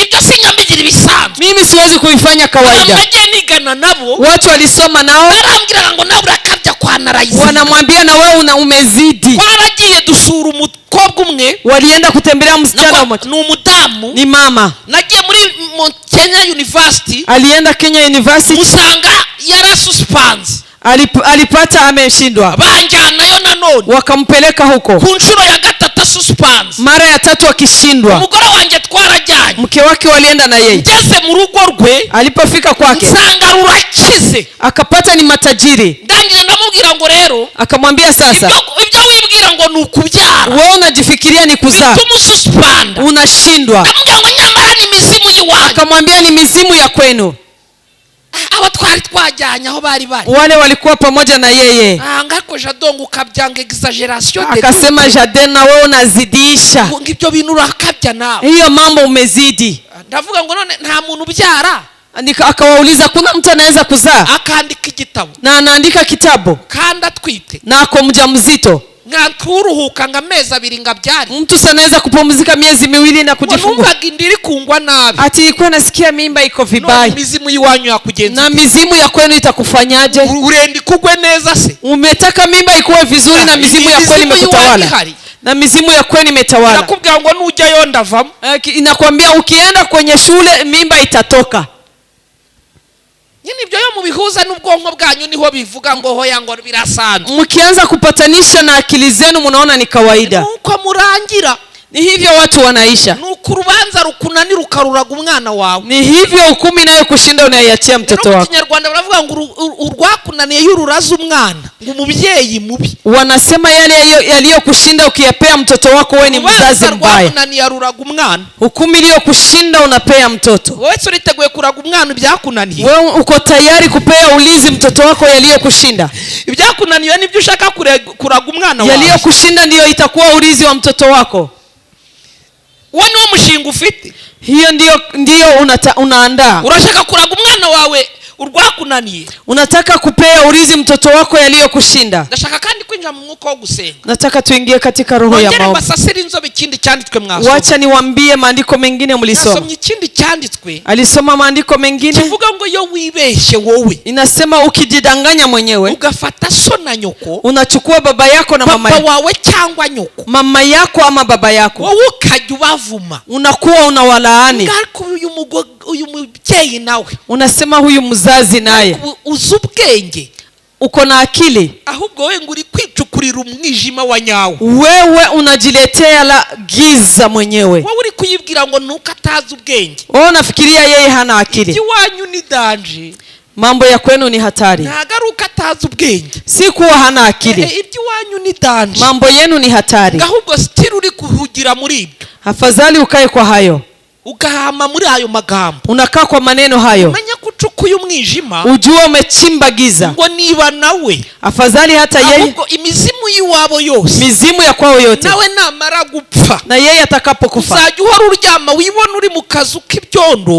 Ibyo singambigira ibisanzwe. Mimi siwezi kuifanya kawaida. Nagiye nigana nabo, Watu walisoma nao barambwira ngo nawe urakabya kwa Narayisi. wanamwambia na wewe umezidi. Twaragiye dusura umukobwa umwe, Walienda kutembelea msichana mmoja, ni umudamu, ni mama. nagiye muri Kenya University, Alienda Kenya University, musanga yarasuspense, alipata ameshindwa, banjyanayo nanone wakampeleka huko ku nshuro ya gatatu suspense, mara ya 3 akishindwa. umugore wanjye twarajyanye, Mke wake walienda na yeye. ngeze mu rugo rwe, Alipofika kwake nsanga rurakize, akapata ni matajiri. ndangira ndamubwira ngo rero, Akamwambia sasa, ibyo wibwira ngo ni ukubyara, wewe unajifikiria ni kuzaa, tumususpanda, unashindwa. ndamubwira ngo nyamara ni mizimu y'iwanyu. Akamwambia ni mizimu ya kwenu. Aba twari twajyanye aho bari bari, Wale walikuwa pamoja na yeye. ngako jadongo ukabyanga exaggeration de, Akasema Jaden, na wewe unazidisha ngo ibyo bintu urakabya nawe. hiyo mambo, umezidi. Ndavuga ngo none nta muntu ubyara Akawauliza kuna mtu anaweza kuzaa akandika igitabo na anaandika kitabu kandi atwite, na ako mjamzito? nturuhuka ngo amezi 2 ngabyari. Mtu sanaweza kupumzika miezi 2 na kujifungua. Numvaga indiri kungwa nabi, Ati ilikuwa nasikia mimba iko none vibaya. mizimu y'iwanyu yakugenza Na mizimu ya kwenu itakufanyaje? urendi kugwe neza se? Umetaka mimba ikuwe vizuri na mizimu ya kwenu imekutawala. Na mizimu ya kwenu imetawala. nakubwira ngo nujyayo ndavamo. Inakwambia ukienda kwenye shule mimba itatoka. Nyine ibyo yo mubihuza n'ubwonko bwanyu niho bivuga ngo hoya ngo birasanzwe. Mkianza kupatanisha na akili zenu mnaona ni kawaida. Nuko murangira, Ni hivyo watu wanaisha. nuko urubanza rukunanira ukaruraga umwana wawe. Ni hivyo hukumu nayo kushinda unaiachia mtoto wako. Kinyarwanda baravuga ngo urwakunaniye y'ururaza umwana ngo umubyeyi mubi. Wanasema yale yaliyokushinda ukiyapea mtoto wako wewe ni mzazi mbaya. Rwakunaniye aruraga umwana. Hukumu iliyokushinda unapea mtoto. Wewe uriteguye kuraga umwana ibyakunaniye? Wewe uko tayari kupea ulinzi mtoto wako yaliyokushinda? Ibyakunaniye nibyo ushaka kuraga umwana wawe. Yaliyokushinda ndio itakuwa ulinzi wa mtoto wako. Wewe ni umushinga ufite. Hiyo ndio unaandaa. Urashaka kuraga umwana wawe urwakunaniye. Unataka kupea ulinzi mtoto wako yaliyokushinda. Ndashaka kandi kwinjira mu mwuka wo gusenga. Nataka tuingie katika roho ya maombi. Basasira inzobe ikindi cyanditswe mwasoma. Wacha niwaambie maandiko mengine mlisoma. Nasomye ikindi cyanditswe. Alisoma maandiko mengine. Kivuga ngo yo wibeshe wowe. Inasema ukijidanganya mwenyewe. Ugafata so na nyoko. Unachukua baba yako na mama yako. Baba wawe cyangwa nyoko. Mama yako ama baba yako. Wowe ukajya ubavuma. Unakuwa unawalaani. Ngako uyu mubyeyi nawe. Unasema huyu mzazi naye. Uzubwenge. Uko na akili. Ahubwo wewe nguri kwicukurira umwijima wa nyawo. Wewe unajiletea la giza mwenyewe. Wewe uri kuyibwira ngo nuko atazi ubwenge. Wewe unafikiria yeye hana akili. Iwanyu ni danje. Mambo ya kwenu ni hatari. Ntagaruka atazi ubwenge. Si kuwa hana akili. Iwanyu ni danje. Mambo yenu ni hatari. Ahubwo still uri kuhugira muri ibyo. Afadhali ukae kwa hayo. Ugahama muri ayo magambo. Unakaa kwa maneno hayo. Menya kucukuye umwijima. Ujue umechimba giza. Ngo niba nawe. Afadhali hata yeye. Ahubwo imizimu yiwabo yose. Mizimu ya kwao yote. Nawe namara gupfa. Na yeye atakapokufa. Uzajya uhora uryama wibona uri mu kazu k'ibyondo.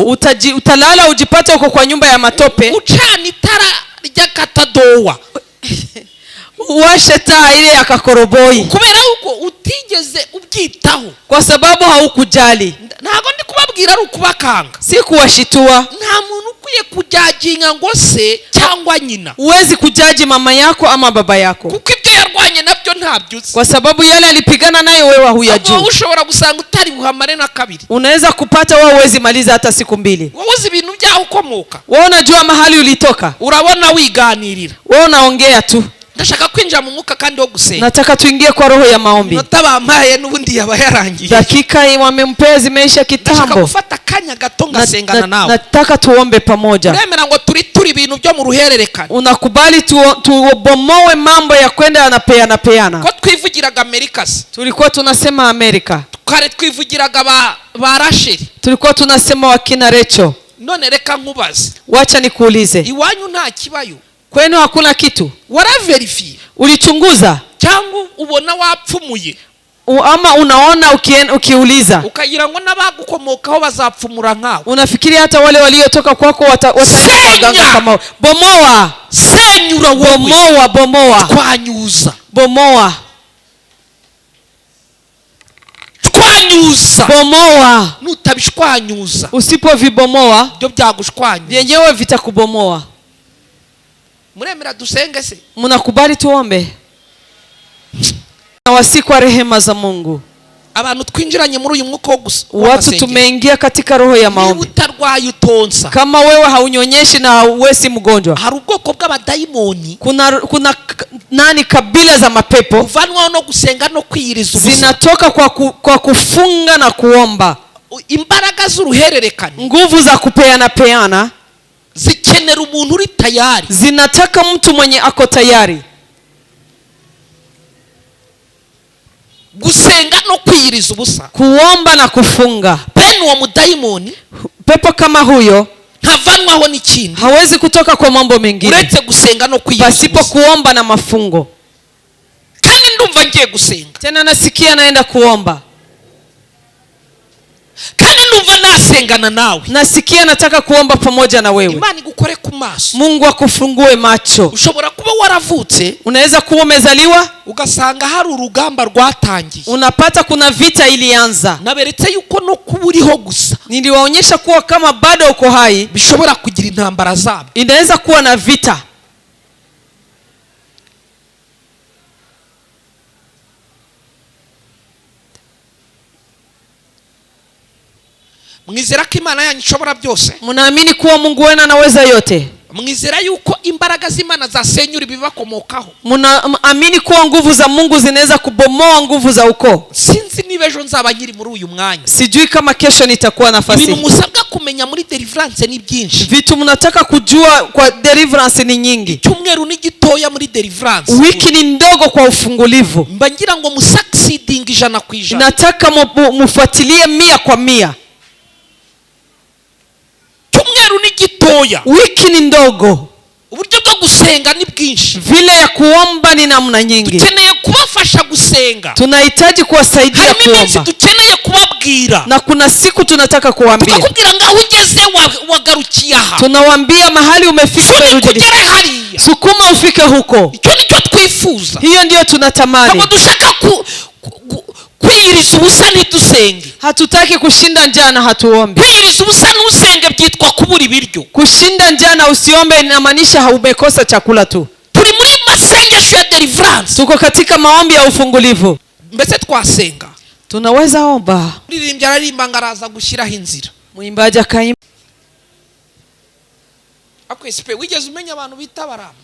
Utalala ujipate uko kwa nyumba ya matope. Ucana itara ry'akatadowa. Uwashe taa ile ya kakoroboi. Kubera uko utigeze ubyitaho. Kwa sababu haukujali. Ntago ndi kubabwira ari ukubakanga. Si kuwashitua. Nta muntu ukwiye kujajinga ngo se cyangwa nyina. Uwezi kujaji mama yako ama baba yako. Kuko ibyo yarwanye nabyo ntabyuzi. Kwa sababu yale alipigana nayo wewe huyajui. Wowe ushobora gusanga utari buhamare na kabiri. Unaweza kupata wewe uwezi maliza hata siku 2. Wowe uzi ibintu byaho ukomoka. Wewe unajua mahali ulitoka. Urabona wiganirira. Wewe unaongea tu. Ndashaka kwinjira mu mwuka kandi wo gusenga. Nataka tuingie kwa roho ya maombi. Natabampaye n'ubundi yaba yarangiye. Dakika wamempea zimeisha kitambo. Ndashaka gufata kanya gato ngasengana nawe. Nataka tuombe pamoja. Uremera ngo turi ibintu byo mu ruhererekane. Unakubali tubomoe mambo ya kwenda yanapeana. Ko twivugiraga Amerika se. Tulikuwa tunasema Amerika. Kare twivugiraga ba Rasheli. Tulikuwa tunasema wakina Recho. None reka nkubaze. Wacha nikuulize. Iwanyu nta kibayo. Kwenu hakuna kitu. Waraverifie. Ulichunguza? Cyangwa ubona wapfumuye. Ama unaona ukiuliza. Ukagira ngo nabagukomokaho bazapfumura nkawe. Unafikiri hata wale waliotoka kwako wataenda kama bomoa. Senyura wowe. Bomoa. Twanyuza. Bomoa. shwanyuza bomoa. nutabishwanyuza Usipovibomoa byo byagushwanyuza. vyenyewe vitakubomoa. Muremera dusenge se? Mnakubali tuombe? Na wasikwa rehema za Mungu. Abantu twinjiranye muri uyu mwuka wo watu tumeingia katika roho ya maombi. Utarwaye utonsa, kama wewe haunyonyeshi na wewe si mgonjwa, hari ubwoko bw'abadayimoni, kuna nani kabila za mapepo uvanwa no gusenga no kwiyiriza ubusa, zinatoka kwa kufunga na kuomba. Imbaraga z'uruhererekane, nguvu za kupeana zikenera umuntu uri tayari, zinataka mtu mwenye ako tayari. Gusenga no kwiyiriza ubusa, kuomba na kufunga. Bene uwo mudayimoni, pepo kama huyo ntavanwaho n'ikindi, hawezi kutoka kwa mambo mengine uretse gusenga no kwiyiriza pasipo kuomba na mafungo. Kandi ndumva ngiye gusenga, tena nasikia naenda kuomba, kandi ndumva nasengana nawe, nasikia nataka kuomba pamoja na wewe. Imana igukore ku maso, Mungu akufungue macho. Ushobora kuba waravutse, unaweza kuwa umezaliwa ugasanga hari urugamba rwatangiye, unapata kuna vita ilianza. Naberetse yuko no kuburiho gusa, niliwaonyesha kuwa kama bado uko hai bishobora kugira intambara zabo, inaweza kuwa na vita. Mwizera ko Imana yanyu ishobora byose? Mnaamini kuwa Mungu wenu anaweza yote? Mwizera yuko imbaraga z'Imana zasenyura ibibakomokaho? Mnaamini kuwa nguvu za Mungu zinaweza kubomoa nguvu za ukoo? Sinzi niba ejo nzaba nyiri muri uyu mwanya, sijui kama kesho nitakuwa nafasi. Ibintu musabwa kumenya muri deliverance ni byinshi, vitu mnataka kujua kwa deliverance ni nyingi. Cyumweru ni gitoya muri deliverance, wiki ni ndogo kwa ufungulivu. Mba ngira ngo musucceeding 100%, nataka mufuatilie 100%. Cyumweru ni gitoya, wiki ni ndogo, uburyo bwo gusenga ni bwinshi, vile ya kuomba ni namna nyingi. Tukeneye kubafasha gusenga, tunahitaji kuwasaidia kuomba, tukeneye kubabwira, na kuna siku tunataka kuambia, tukakubwira ngaho ugeze wagarukiye aha, tunawaambia mahali umefika umerudi, sukuma ufike huko. Icyo nicyo twifuza, hiyo ndio tunatamani. Kama dushaka kwiyiriza ubusa ntidusenge, hatutaki kushinda njaa na hatuombe. Kwiyiriza ubusa ntusenge byitwa kubura ibiryo. Kushinda njaa na usiombe inamaanisha haumekosa chakula tu. Turi muri masengesho ya deliverance, tuko katika maombi ya ufungulivu. Mbese twasenga, tunaweza omba. Muririmbyi ararimba ngaraza gushyiraho inzira, mwimbaji akaimba. Akwesipe wigeze umenya abantu bita babaramba?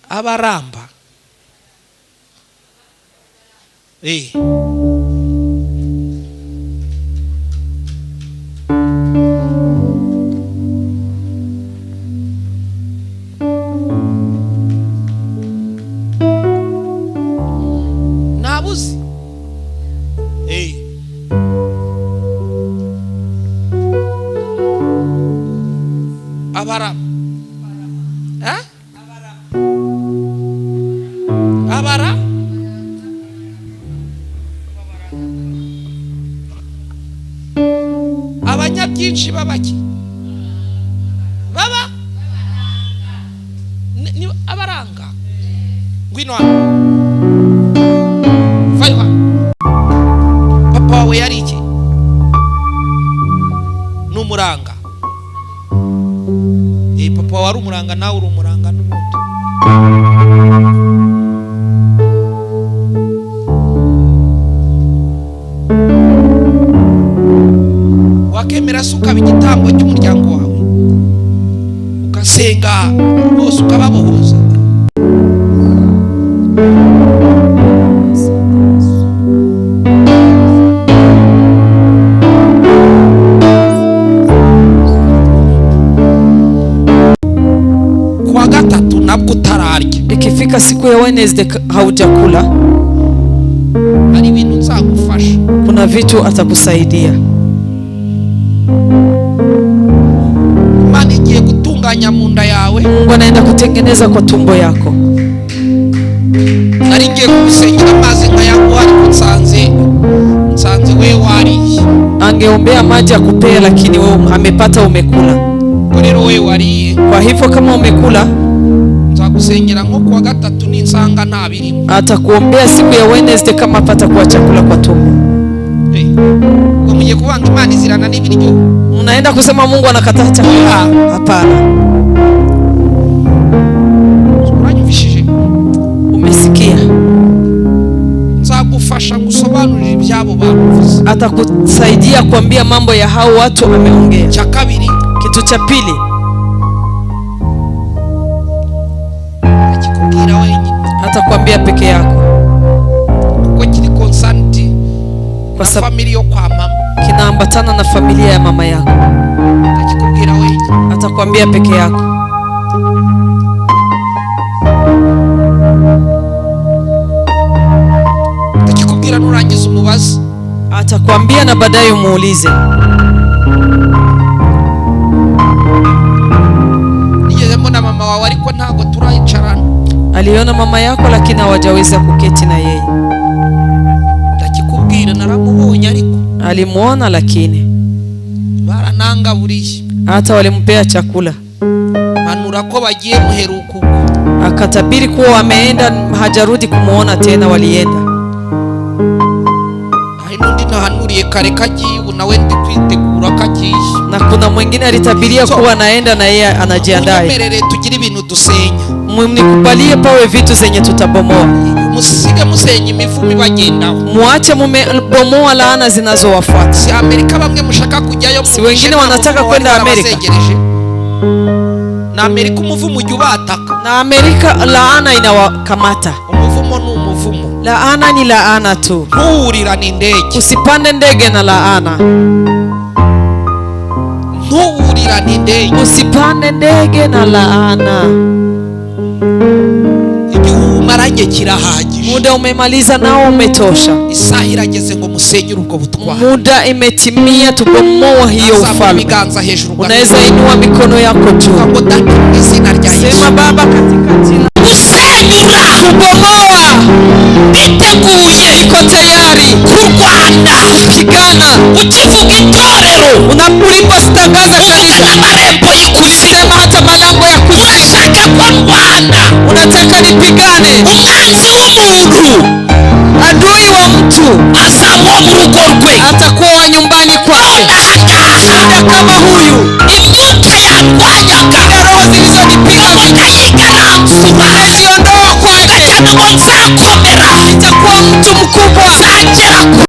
Abaramba nabuzi abanyabyinshi babaki baba ni abaranga ngwino faywa. Papa wawe yari iki? Numuranga. Papa wari umuranga, nawe uri umuranga n'ubundi. Wakemera se ukaba igitambo cy'umuryango wawe, ugasenga bose ukababohoza. Kwa gatatu nabwo utararya, ikifika siku ya Wednesday haujakula, hari ibintu nzagufasha, kuna vitu atakusaidia. Imana igiye gutunganya mu nda yawe, Mungu anaenda kutengeneza kwa tumbo yako. nari ngiye kugusengera amazi nkayaguha, ariko nsanze wewe wariye. Angeombea maji akupea, lakini wewe amepata umekula. Rero wewe wariye, kwa hivyo kama umekula nzagusengera nko kuwa gatatu ninsanga nta birimo. Atakuombea siku ya Wednesday kama pata kuwa chakula kwa tumbo. Ngo muje kubanga Imana izirana n'ibiryo. Unaenda kusema Mungu anakataa chakula? Hapana. Uranyumvishije? Umesikia? Nzagufasha gusobanurira ibyabo bavuze. Atakusaidia kuambia mambo ya hao watu ameongea. Cha kabiri, kitu cha pili, akikubwira wenyine. Atakwambia peke yako. Kuko kiri consent Kwa na familia yo kwa mama. Kinaambatana na familia ya mama yako. Akikubwira wenyine. Atakwambia peke yako. Akikubwira nurangiza umubazi. Atakwambia na baadaye umuulize. Nigeze mbona mama wawe ariko ntago turayicarana. Aliona mama yako lakini hawajaweza kuketi na yeye. Ndakikubwira naramubonye ariko. Alimuona lakini barananga buriye. hata walimpea chakula. Manura ko bagiye muheruka uko. Akatabiri kuwa wameenda hajarudi kumuona tena, walienda. Nundi nahanuriye kare kagiye nawe ndi kwitegura kagiye. Na kuna mwingine alitabiria kuwa naenda na yeye anajiandaa. Tumerere tugira ibintu dusenya. Mnikubalie pawe vitu zenye tutabomoa. Musige musenya imivumo bagenda. Muache mumebomoa laana zinazowafuata. Si Amerika bamwe mushaka kujyayo. Si wengine wanataka kwenda Amerika. Na Amerika umuvumo ujya ubataka. Na Amerika laana inawakamata. Umuvumo ni umuvumo. Laana ni laana tu. Ntuurira ni ndege. Usipande ndege na laana. Ntuurira ni ndege. Usipande ndege na laana. Umaranye kirahagije. Muda umemaliza nao umetosha. Isaha irageze ngo musenyure ubwo butwara. Muda imetimia tubomoa hiyo ufalme. Unaweza inua mikono yako juu. Sema Baba, katika jina kusenyura, kubomoa, niteguye, iko tayari kurwana, kupigana. Ukivuga itorero, unapotangaza kanisa, marembo y'ikuzimu, sema hata malango ya kuzimu. Unashaka kurwana, unataka nipigane. Umwanzi w'umuntu, adui wa mtu, azaba mu rugo rwe, atakuwa nyumbani kwake. Muda kama huyu, imyuka yarwanyaga, roho zilizonipiga ziondoa kwake. Nitakuwa mtu mkubwa.